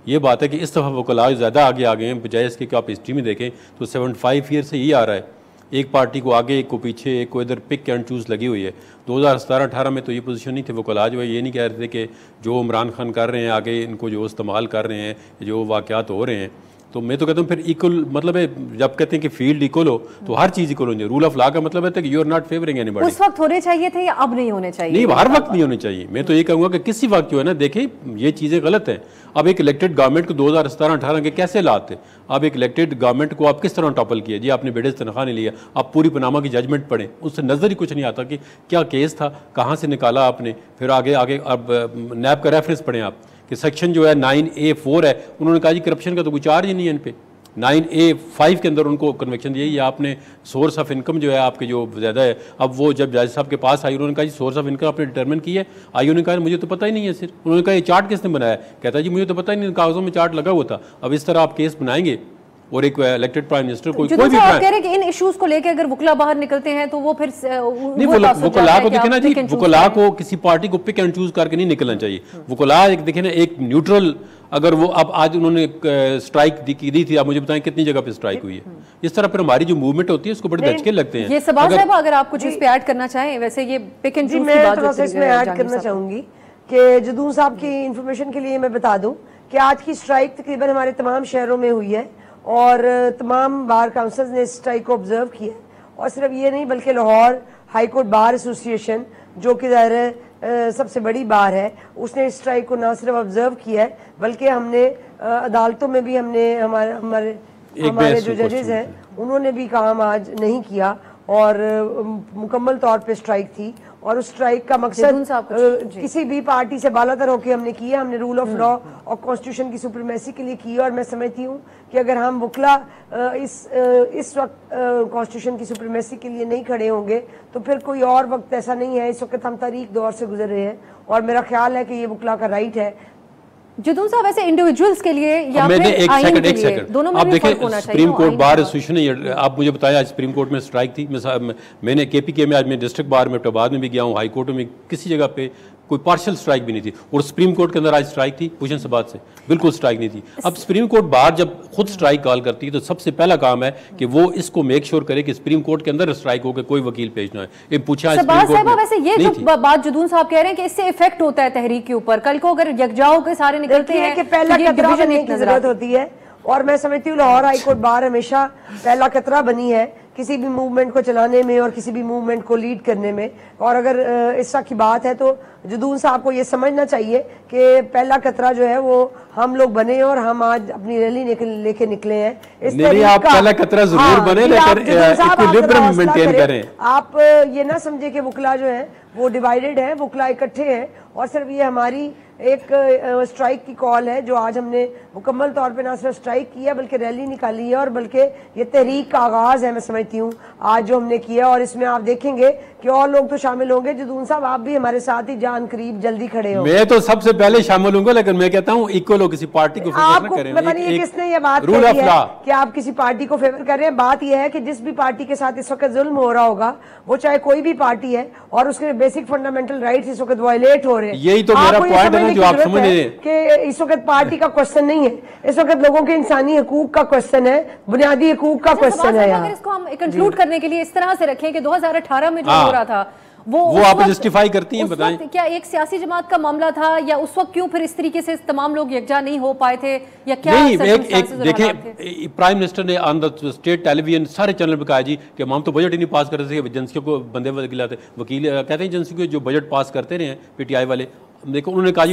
ये बात है कि इस दफ़ा वकला ज़्यादा आगे आ गए हैं, बजाय इसके कि आप हिस्ट्री में देखें तो 75 ईयर से ही आ रहा है, एक पार्टी को आगे एक को पीछे एक को इधर पिक एंड चूज़ लगी हुई है। 2017-18 में तो ये पोजीशन नहीं थी, वकला जो है ये नहीं कह रहे थे कि जो इमरान खान कर रहे हैं आगे इनको जो इस्तेमाल कर रहे हैं जो वाक़यात हो रहे हैं। तो मैं तो कहता हूँ फिर इक्वल मतलब है, जब कहते हैं कि फील्ड इक्वल हो तो हर चीज़ इक्वल होनी चाहिए। रूल ऑफ लॉ का मतलब है कि you are not favouring anybody. उस वक्त होने चाहिए थे या अब नहीं होने चाहिए? नहीं, हर वक्त नहीं होने चाहिए। मैं तो ये कहूँगा कि किसी वक्त जो है ना, देखें ये चीज़ें गलत हैं। अब एक इलेक्टेड गवर्नमेंट को 2017-18 के कैसे लाते, अब एक इलेक्टेड गवर्नमेंट को आप किस तरह टॉपल किया जी, आपने बेड़े से तनख्वाह नहीं लिया, आप पूरी पनामा की जजमेंट पढ़ें, उससे नज़र ही कुछ नहीं आता कि क्या केस था, कहाँ से निकाला आपने। फिर आगे अब नैब का रेफरेंस पढ़ें आप कि सेक्शन जो है 9A4 है, उन्होंने कहा जी करप्शन का तो कोई चार्ज ही नहीं है इन पे। 9A5 के अंदर उनको कन्विक्शन दी, या आपने सोर्स ऑफ इनकम जो है आपके जो ज़्यादा है। अब वो जब जज साहब के पास आई उन्होंने कहा जी सोर्स ऑफ इनकम आपने डिटरमिन की है, आईओ ने कहा मुझे तो पता ही नहीं है सर। उन्होंने कहा ये चार्ट किसने बनाया, कहता जी मुझे तो पता ही नहीं, कागजों में चार्ट लगा हुआ था। अब इस तरह आप केस बनाएंगे और एक इलेक्टेड प्राइम मिनिस्टर कोई भी कह रहे हैं कि इन इश्यूज को लेकर अगर वकला बाहर निकलते हैं तो वो फिर नहीं, वकला को देखे ना जी, वकला को किसी पार्टी को पिक एंड चूज करके नहीं निकलना चाहिए। वकला एक देखे ना एक न्यूट्रल, अगर वो अब आज उन्होंने स्ट्राइक दी थी, आप मुझे बताएं कितनी जगह पे स्ट्राइक हुई है। इस तरह फिर हमारी जो मूवमेंट होती है उसको बड़े धचके लगते हैं। ये सबा साहिबा अगर आप कुछ इस पे ऐड करना चाहें, वैसे ये पिक एंड चूज की बात मैं इसमें ऐड करना चाहूंगी कि जदून साहब की इंफॉर्मेशन के लिए मैं बता दूं कि आज की स्ट्राइक तकरीबन हमारे तमाम शहरों में हुई है और तमाम बार काउंसिल्स ने इस स्ट्राइक को ऑब्जर्व किया। और सिर्फ ये नहीं बल्कि Lahore high court bar association जो कि ज़ाहिर सबसे बड़ी बार है, उसने इस स्ट्राइक को ना सिर्फ ऑब्जर्व किया है बल्कि हमने अदालतों में भी हमने हमारे जो जजेस हैं उन्होंने भी काम आज नहीं किया और मुकम्मल तौर पे स्ट्राइक थी। और उस स्ट्राइक का मकसद किसी भी पार्टी से बालातर होकर हमने किया, हमने रूल ऑफ लॉ और कॉन्स्टिट्यूशन की सुप्रीमेसी के लिए की। और मैं समझती हूँ कि अगर हम वकला इस वक्त कॉन्स्टिट्यूशन की सुप्रीमेसी के लिए नहीं खड़े होंगे तो फिर कोई और वक्त ऐसा नहीं है। इस वक्त हम तारीख दौर से गुजर रहे हैं और मेरा ख्याल है कि ये वकला का राइट है। जदून साहब, ऐसे इंडिविजुअल्स के लिए या फिर एक सेकंड दोनों में आप देखें सुप्रीम कोर्ट बार चाहिए। एसोसिएशन ने आप मुझे बताया आज सुप्रीम कोर्ट में स्ट्राइक थी। मैंने KPK में आज मैं डिस्ट्रिक्ट बार में इब्टाबाद में भी गया हूँ, हाई कोर्ट में किसी जगह पे कोई पार्शियल स्ट्राइक भी नहीं थी। और सुप्रीम कोर्ट के अंदर आज स्ट्राइक थी हुसैनसाबाद से, बिल्कुल स्ट्राइक नहीं थी। अब सुप्रीम कोर्ट बार जब खुद स्ट्राइक कॉल करती है तो सबसे पहला काम है कि वो इसको मेक श्योर करे कि सुप्रीम कोर्ट के अंदर स्ट्राइक हो के कोई वकील पेश ना है। पूछा वैसे ये जो बात जदून साहब कह रहे हैं कि इससे इफेक्ट होता है तहरीक के ऊपर, कल को अगर यकजा होकर सारे निकलते हैं कि पहला खतरा बनने की जरूरत होती है। और मैं समझती हूँ लाहौर हाई कोर्ट बार हमेशा पहला खतरा बनी है किसी भी मूवमेंट को चलाने में और किसी भी मूवमेंट को लीड करने में। और अगर इस तरह की बात है तो जदून साहब को ये समझना चाहिए कि पहला खतरा जो है वो हम लोग बने और हम आज अपनी रैली लेके निकले हैं। नहीं, आप पहला खतरा जरूर बने लेकिन इक्विलिब्रियम मेंटेन करें। आप ये ना समझे कि वकला जो है वो डिवाइडेड है, वकला इकट्ठे हैं। और सिर्फ ये हमारी एक स्ट्राइक की कॉल है जो आज हमने मुकम्मल तौर पे ना सिर्फ स्ट्राइक किया बल्कि रैली निकाली है और बल्कि ये तहरीक का आगाज है मैं समझती हूँ आज जो हमने किया। और इसमें आप देखेंगे कि और लोग तो शामिल होंगे। जदून साहब आप भी हमारे साथ ही आन करीब जल्दी खड़े हो। मैं तो सबसे पहले शामिल हूंगा, लेकिन मैं कहता हूँ इक्वल हो, किसी पार्टी को फेवर न करें। पता नहीं किसने ये बात रूल ऑफ लॉ कि आप किसी पार्टी को फेवर कर रहे हैं। बात यह है कि जिस भी पार्टी के साथ इस वक्त जुल्म हो रहा होगा, वो चाहे कोई भी पार्टी है, और उसके बेसिक फंडामेंटल राइट्स इस वक्त वायलेट हो रहे हैं। यही तो मेरा पॉइंट है जो आप समझ रहे हैं कि इस वक्त पार्टी का क्वेश्चन नहीं है, इस वक्त लोगों के इंसानी हकूक का क्वेश्चन है, बुनियादी हकूक का क्वेश्चन है। अगर इसको हम कंक्लूड करने के लिए इस तरह से रखें कि 2018 में जो हो रहा था वो आप जस्टिफाई करती हैं, बताएं क्या एक सियासी जमात का मामला था, या उस वक्त क्यों फिर इस तरीके से तमाम लोग यकजा नहीं हो पाए थे, या क्या? नहीं, देखें प्राइम मिनिस्टर ने ऑन द स्टेट टेलीविजन सारे चैनल पे कहा जी कि हम तो बजट ही नहीं पास कर रहे थे, एजेंसियों को बंदे वकील कहते हैं एजेंसी को जो बजट पास करते रहे हैं पीटीआई वाले। देखो उन्होंने कहा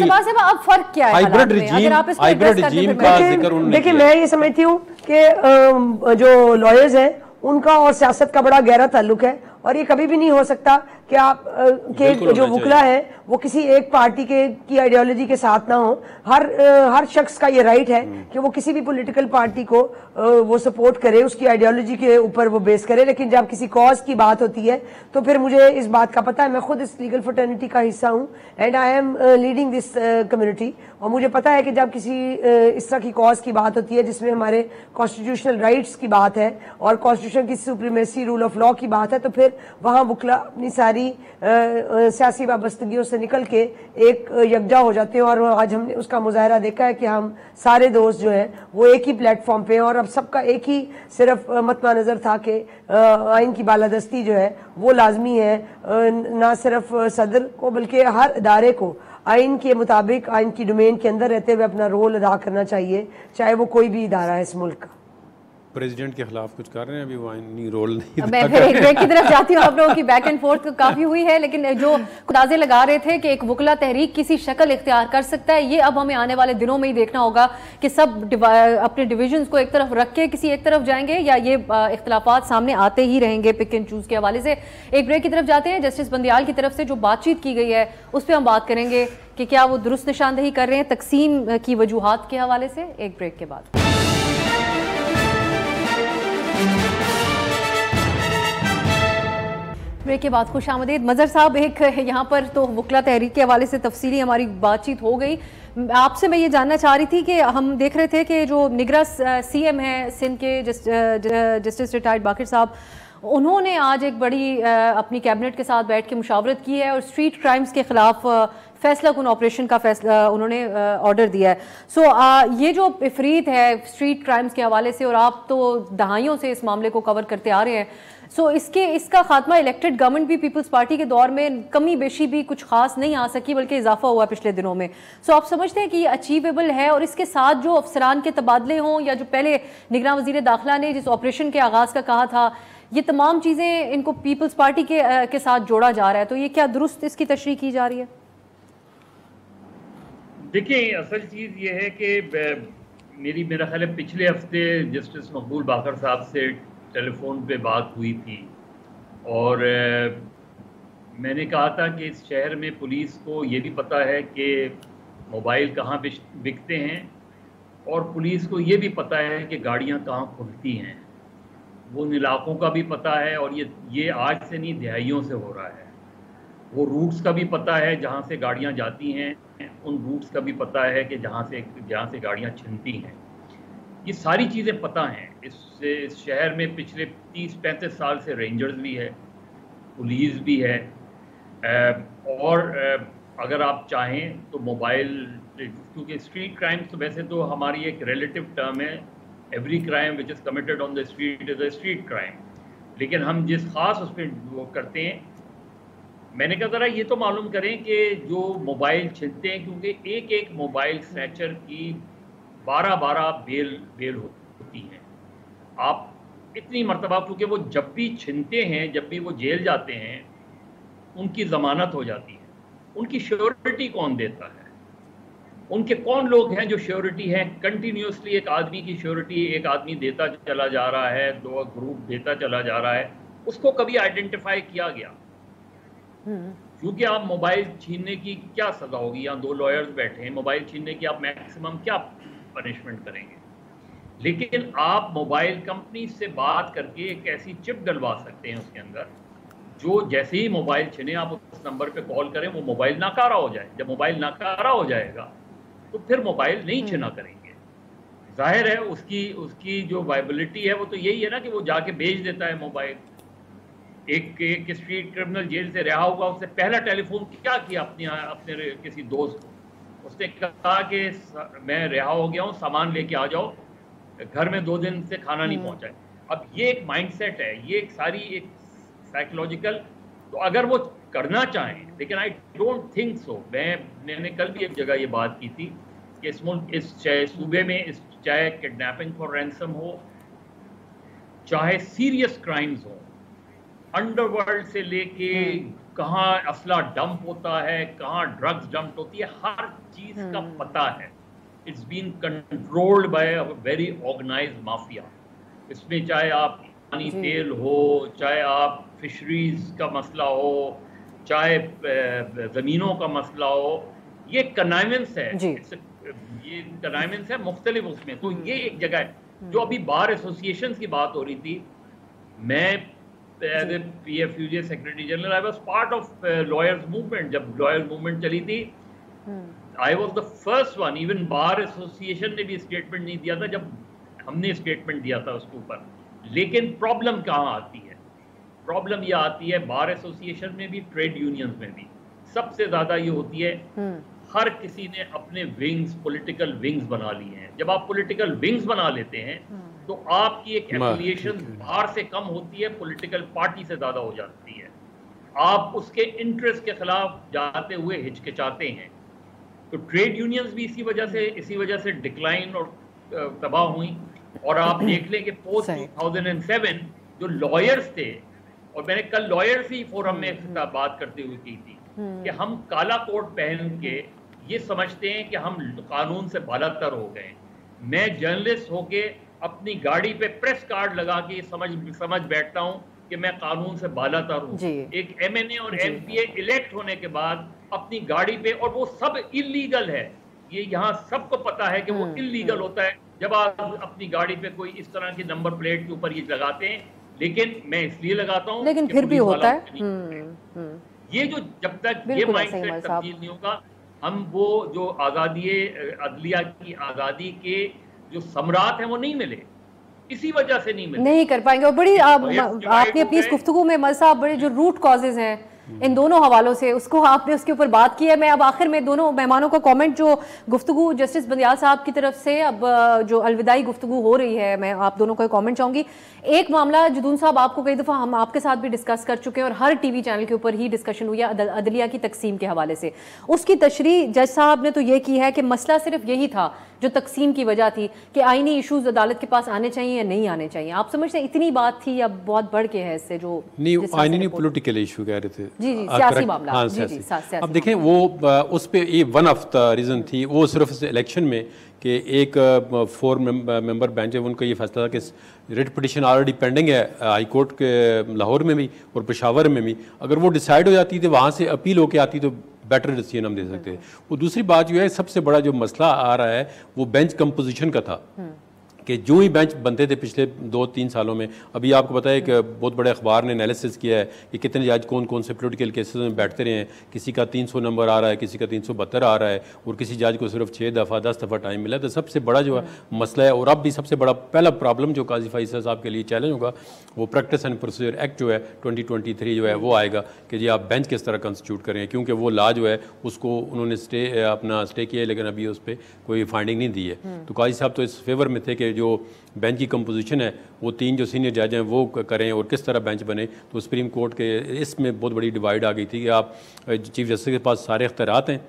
अब फर्क क्या है, हाइब्रिड रिजीम का जिक्र उन्होंने। देखिए मैं ये समझती हूँ कि जो लॉयर्स हैं उनका और सियासत का बड़ा गहरा ताल्लुक है, और ये कभी भी नहीं हो सकता कि आप के जो वुकला है वो किसी एक पार्टी की आइडियोलॉजी के साथ ना हो। हर शख्स का ये राइट है कि वो किसी भी पॉलिटिकल पार्टी को वो सपोर्ट करे, उसकी आइडियोलॉजी के ऊपर वो बेस करे। लेकिन जब किसी कॉज की बात होती है तो फिर मुझे इस बात का पता है, मैं खुद इस लीगल फ्रेटर्निटी का हिस्सा हूँ and I am leading this community, और मुझे पता है कि जब किसी इस तरह की कॉज की बात होती है जिसमें हमारे कॉन्स्टिट्यूशनल राइट्स की बात है और कॉन्स्टिट्यूशन की सुप्रीमेसी रूल ऑफ लॉ की बात है, तो फिर वहां वुकला अपनी सारी सियासी वाबस्तगियों से निकल के एक यकजा हो जाते हैं। और आज हमने उसका मुजाहरा देखा है कि हम सारे दोस्त जो हैं वो एक ही प्लेटफॉर्म पे हैं, और अब सबका एक ही सिर्फ मतमा नजर था कि आइन की बालादस्ती जो है वो लाजमी है, ना सिर्फ सदर को बल्कि हर इदारे को आइन के मुताबिक आइन की डोमेन के अंदर रहते हुए अपना रोल अदा करना चाहिए, चाहे वो कोई भी इदारा है इस मुल्क का। प्रेसिडेंट के खिलाफ कुछ कर रहे हैं अभी, वो आईनी रोल नहीं। मैं फिर एक ब्रेक की तरफ जाती हूँ। आप लोगों की बैक एंड फोर्थ काफी हुई है, लेकिन जो अंदाजे लगा रहे थे कि एक वुकला तहरीक किसी शक्ल इख्तियार कर सकता है, ये अब हमें आने वाले दिनों में ही देखना होगा कि सब अपने डिविजन्स को एक तरफ रख के किसी एक तरफ जाएंगे, या ये इख्तिलाफात सामने आते ही रहेंगे पिक एंड चूज के हवाले से। एक ब्रेक की तरफ जाते हैं। जस्टिस बंदियाल की तरफ से जो बातचीत की गई है उस पर हम बात करेंगे कि क्या वो दुरुस्त निशानदेही कर रहे हैं तकसीम की वजूहात के हवाले से। एक ब्रेक के बाद ब्रेक के बाद खुश आमदीद। मजहर साहब, एक यहाँ पर तो वुकला तहरीक के हवाले से तफसीली हमारी बातचीत हो गई। आपसे मैं ये जानना चाह रही थी कि हम देख रहे थे कि जो निगरां सीएम है सिंध के जस्टिस रिटायर्ड बाकिर साहब, उन्होंने आज एक बड़ी अपनी कैबिनेट के साथ बैठ के मुशावरत की है और स्ट्रीट क्राइम्स के खिलाफ फैसला कुन ऑपरेशन का फैसला उन्होंने ऑर्डर दिया है। ये जो इफरीत है स्ट्रीट क्राइम्स के हवाले से, और आप तो दहाइयों से इस मामले को कवर करते आ रहे हैं, इसका खात्मा इलेक्टेड गवर्नमेंट भी पीपल्स पार्टी के दौर में कमी बेशी भी कुछ खास नहीं आ सकी, बल्कि इजाफा हुआ पिछले दिनों में। आप समझते हैं कि ये अचीवेबल है? और इसके साथ जो अफसरान के तबादले हों, या जो पहले निगरां वजीर दाखिला ने जिस ऑपरेशन के आगाज का कहा था, ये तमाम चीजें इनको पीपल्स पार्टी के साथ जोड़ा जा रहा है, तो ये क्या दुरुस्त इसकी तशरीह की जा रही है? देखिए, असल चीज़ ये है कि मेरा ख्याल है पिछले हफ्ते जस्टिस मकबूल बाकर साहब से टेलीफोन पे बात हुई थी, और मैंने कहा था कि इस शहर में पुलिस को ये भी पता है कि मोबाइल कहाँ बिकते हैं, और पुलिस को ये भी पता है कि गाड़ियाँ कहाँ खुलती हैं। वो उन इलाकों का भी पता है, और ये आज से नहीं दिहाइयों से हो रहा है। वो रूट्स का भी पता है जहाँ से गाड़ियाँ जाती हैं, उन रूट्स का भी पता है कि जहाँ से गाड़ियाँ छिनती हैं। ये सारी चीज़ें पता हैं। इस शहर में पिछले 30-35 साल से रेंजर्स भी है, पुलिस भी है, और अगर आप चाहें तो मोबाइल, क्योंकि स्ट्रीट क्राइम तो वैसे तो हमारी एक रिलेटिव टर्म है, every crime which is committed on the street is a street crime, लेकिन हम जिस खास उस पर वो करते हैं, मैंने कहा ज़रा ये तो मालूम करें कि जो मोबाइल छीनते हैं, क्योंकि एक मोबाइल स्नैचर की 12 बेल होती हैं। आप इतनी मरतबा, क्योंकि वो जब भी छीनते हैं, जब भी वो जेल जाते हैं, उनकी ज़मानत हो जाती है। उनकी श्योरिटी कौन देता है? उनके कौन लोग हैं जो श्योरिटी हैं? कंटिन्यूसली एक आदमी की श्योरिटी एक आदमी देता चला जा रहा है, 2 ग्रुप देता चला जा रहा है, उसको कभी आइडेंटिफाई किया गया? क्योंकि आप मोबाइल छीनने की क्या सजा होगी? यहाँ 2 लॉयर्स बैठे हैं, मोबाइल छीनने की आप मैक्सिमम क्या पनिशमेंट करेंगे? लेकिन आप मोबाइल कंपनी से बात करके एक ऐसी चिप डलवा सकते हैं उसके अंदर जो जैसे ही मोबाइल छिने आप उस नंबर पे कॉल करें वो मोबाइल नाकारा हो जाए। जब मोबाइल नाकारा हो जाएगा तो फिर मोबाइल नहीं छिना करेंगे। जाहिर है उसकी जो वायबिलिटी है वो तो यही है ना कि वो जाके बेच देता है मोबाइल। एक स्ट्रीट क्रिमिनल जेल से रिहा हुआ, उसने पहला टेलीफोन क्या किया अपने किसी दोस्त को, उसने कहा कि मैं रिहा हो गया हूँ, सामान लेके आ जाओ, घर में 2 दिन से खाना नहीं पहुंचा है। अब ये एक माइंडसेट है, ये एक सारी एक साइकोलॉजिकल, तो अगर वो करना चाहें, लेकिन आई डोंट थिंक सो। मैंने कल भी एक जगह ये बात की थी कि इस मुल्क, इस सूबे में, चाहे किडनैपिंग फॉर रैंसम हो, चाहे सीरियस क्राइम्स हो, अंडरवर्ल्ड से लेके कहाँ असला डंप होता है, कहाँ ड्रग्स डंप होती है, हर चीज का पता है। It's been controlled by a very organised mafia. इसमें चाहे आप पानी तेल हो, चाहे आप फिशरीज का मसला हो, चाहे जमीनों का मसला हो, ये कनाइवेंस है, ये कनाइवेंस है मुख्तलिफ उसमें। तो ये एक जगह है। जो अभी बार एसोसिएशन की बात हो रही थी, मैं as a PFUJ secretary general, I was part of lawyers movement. जब लॉयर्स मूवमेंट चली थी, I was the first one. Even bar association ने भी स्टेटमेंट नहीं दिया था जब हमने स्टेटमेंट दिया था उसके ऊपर। लेकिन प्रॉब्लम कहाँ आती है? प्रॉब्लम ये आती है बार एसोसिएशन में भी, ट्रेड यूनियंस में भी। सबसे ज्यादा ये होती है, हर किसी ने अपने विंग्स, पॉलिटिकल विंग्स बना लिए हैं। जब आप पॉलिटिकल विंग्स बना लेते हैं तो आपकी एक एफिलिएशन बाहर से कम होती है, पॉलिटिकल पार्टी से ज्यादा हो जाती है। आप उसके इंटरेस्ट के खिलाफ जाते हुए हिचकिचाते हैं। तो ट्रेड यूनियंस भी इसी वजह से डिक्लाइन और तबाह हुई। और आप देख लें कि पोस्ट 2007 जो लॉयर्स थे, और मैंने कल लॉयर्स ही फोरम में बात करते हुए की थी कि हम काला कोट पहन के ये समझते हैं कि हम कानून से बालातर हो गए। मैं जर्नलिस्ट होके अपनी गाड़ी पे प्रेस कार्ड लगा के समझ बैठता हूँ कि मैं कानून से बालातर हूँ। एक MNA और MPA इलेक्ट होने के बाद अपनी गाड़ी पे, और वो सब इलीगल है, ये यहाँ सबको पता है कि वो इलीगल होता है जब आप अपनी गाड़ी पे कोई इस तरह की नंबर प्लेट के ऊपर ये लगाते हैं। लेकिन मैं इसलिए लगाता हूँ, लेकिन फिर भी होता है। ये जो जब तक ये माइंडसेट तब्दील नहीं होगा, हम वो जो आज़ादी अदलिया की आज़ादी के जो सम्राट हैं वो नहीं मिले, इसी वजह से नहीं कर पाएंगे। और बड़ी आपने अपनी इस गुफ्तगू में मल साहब बड़े जो रूट कॉजेज हैं इन दोनों हवालों से, उसको आपने उसके ऊपर बात की है। मैं अब आखिर में दोनों मेहमानों का कमेंट, जो गुफ्तगू जस्टिस बंदियाल साहब की तरफ से अब जो अलविदाई गुफ्तगू हो रही है, मैं आप दोनों का कमेंट चाहूंगी। एक मामला जदून साहब, आपको कई दफ़ा हम आपके साथ भी डिस्कस कर चुके हैं और हर TV चैनल के ऊपर ही डिस्कशन हुई है अदलिया की तकसीम के हवाले से। उसकी तशरीह जज साहब ने तो ये की है कि मसला सिर्फ यही था जो तकसीम की वजह थी कि आईनी इशूज अदालत के पास आने चाहिए या नहीं आने चाहिए। आप समझते हैं इतनी बात थी या बहुत बढ़ के है इससे? जो नहीं, आईनी नहीं, पॉलिटिकल इशू कह रहे थे। जी, सियासी मामला। हाँ, सियासी। अब देखें, वो उस पे ये वन ऑफ द रीज़न थी, वो सिर्फ इलेक्शन में कि एक 4 मेंबर बेंच है, उनका ये फैसला था कि रिट पिटिशन ऑलरेडी पेंडिंग है हाई कोर्ट के लाहौर में भी और पेशावर में भी। अगर वो डिसाइड हो जाती तो वहाँ से अपील होके आती तो बेटर डिसीजन हम दे सकते हैं। वो दूसरी बात जो है, सबसे बड़ा जो मसला आ रहा है वो बेंच कंपोजिशन का था कि जो ही बेंच बनते थे पिछले 2-3 सालों में। अभी आपको पता है कि बहुत बड़े अखबार ने एनालिसिस किया है कि कितने जज कौन कौन से पॉलिटिकल केसेस में बैठते रहे हैं। किसी का 300 नंबर आ रहा है, किसी का 372 आ रहा है, और किसी जज को सिर्फ 6 दफ़ा 10 दफ़ा टाइम मिला। तो सबसे बड़ा जो मसला है, और अब भी सबसे बड़ा पहला प्रॉब्लम जो काजी फैसल साहब के लिए चैलेंज होगा, वो प्रैक्टिस एंड प्रोसीजर एक्ट जो है 2023 जो है वो आएगा कि जी आप बेंच किस तरह कंस्टिट्यूट करें। क्योंकि वो लॉ जो है उसको उन्होंने स्टे किया है, लेकिन अभी उस पर कोई फाइंडिंग नहीं दी है। तो काजी साहब तो इस फेवर में थे कि जो बेंच की कंपोजिशन है वो 3 जो सीनियर जज हैं वो करें और किस तरह बेंच बने। तो सुप्रीम कोर्ट के इसमें बहुत बड़ी डिवाइड आ गई थी कि आप चीफ जस्टिस के पास सारे इख्तियारात हैं,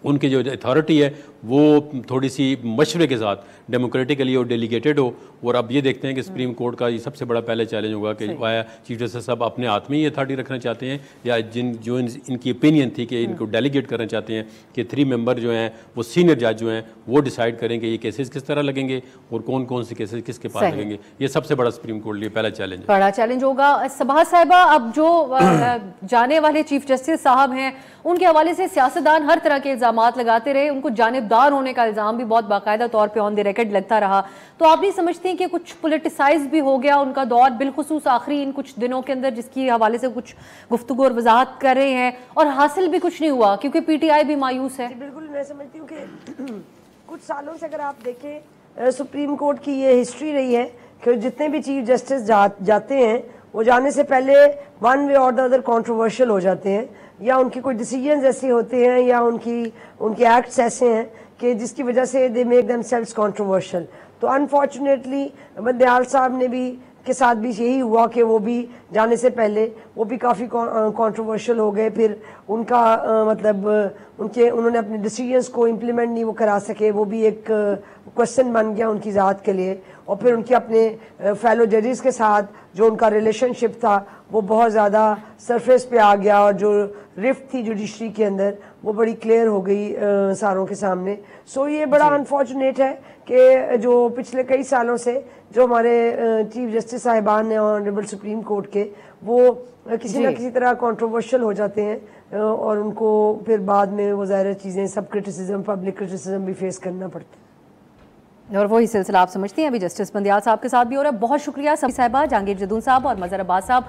उनकी जो अथॉरिटी है वो थोड़ी सी मशवरे के साथ डेमोक्रेटिकली और डेलीगेटेड हो। और अब ये देखते हैं कि सुप्रीम कोर्ट का ये सबसे बड़ा पहले चैलेंज होगा कि वाया चीफ जस्टिस साहब अपने हाथ में ही अथॉरिटी रखना चाहते हैं या जो इनकी ओपिनियन थी कि इनको डेलीगेट करना चाहते हैं कि 3 मेंबर जो हैं वो सीनियर जज जो हैं वो डिसाइड करें कि ये केसेस किस तरह लगेंगे और कौन कौन से केसेस किसके पास लगेंगे। ये सबसे बड़ा सुप्रीम कोर्ट लिए पहला चैलेंज होगा। सभा साहिबा, अब जो जाने वाले चीफ जस्टिस साहब हैं उनके हवाले से सियासतदान हर तरह के इल्जामात लगाते रहे, उनको जानिबदार गिरफ्तार होने का इल्ज़ाम भी बहुत बाकायदा तौर पे ऑन द रिकॉर्ड लगता रहा। तो आप नहीं समझते कि कुछ पोलिटिसाइज भी हो गया उनका दौर, बिलखुसूस आखिरी इन कुछ दिनों के अंदर, जिसकी हवाले से कुछ गुफ्तगू और वजाहत कर रहे हैं और हासिल भी कुछ नहीं हुआ क्योंकि PTI भी मायूस है? बिल्कुल, मैं समझती हूँ कि कुछ सालों से अगर आप देखें सुप्रीम कोर्ट की ये हिस्ट्री रही है कि जितने भी चीफ जस्टिस जाते हैं वो जाने से पहले वन वे और द अदर कंट्रोवर्शियल हो जाते हैं, या उनके कोई डिसीजंस ऐसे होते हैं या उनके एक्ट्स ऐसे हैं कि जिसकी वजह से दे मेक देमसेल्व्स कंट्रोवर्शियल। तो अनफॉर्चुनेटली बंदयाल साहब ने भी के साथ भी यही हुआ कि वो भी जाने से पहले वो भी काफ़ी कंट्रोवर्शियल हो गए। फिर उनका मतलब उन्होंने अपने डिसीजंस को इम्प्लीमेंट नहीं वो करा सके, वो भी एक क्वेश्चन बन गया उनकी ज़ात के लिए। और फिर उनके अपने फेलो जजेस के साथ जो उनका रिलेशनशिप था वो बहुत ज़्यादा सरफेस पे आ गया, और जो रिफ्ट थी जुडिशरी के अंदर वो बड़ी क्लियर हो गई सारों के सामने। सो ये बड़ा अनफॉर्चुनेट है कि जो पिछले कई सालों से जो हमारे चीफ जस्टिस साहिबान हैं ऑनरेबल सुप्रीम कोर्ट के, वो किसी ना किसी तरह कंट्रोवर्शियल हो जाते हैं और उनको फिर बाद में वो ज़ाहिर चीज़ें सब क्रिटिसिज्म, पब्लिक क्रिटिसिज्म भी फेस करना पड़ता है। और वही सिलसिला आप समझती हैं अभी जस्टिस बंदयाल साहब के साथ भी हो रहा है। बहुत शुक्रिया सभी साहिबा, जहांगीर जदून साहब और मज़हर अब्बास साहब,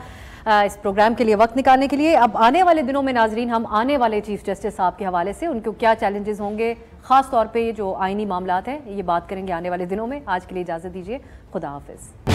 इस प्रोग्राम के लिए वक्त निकालने के लिए। अब आने वाले दिनों में नाजरीन हम आने वाले चीफ जस्टिस साहब के हवाले से उनको क्या चैलेंजेस होंगे, ख़ास तौर पे जो आइनी मामलात हैं, ये बात करेंगे आने वाले दिनों में। आज के लिए इजाज़त दीजिए, खुदा हाफिज़।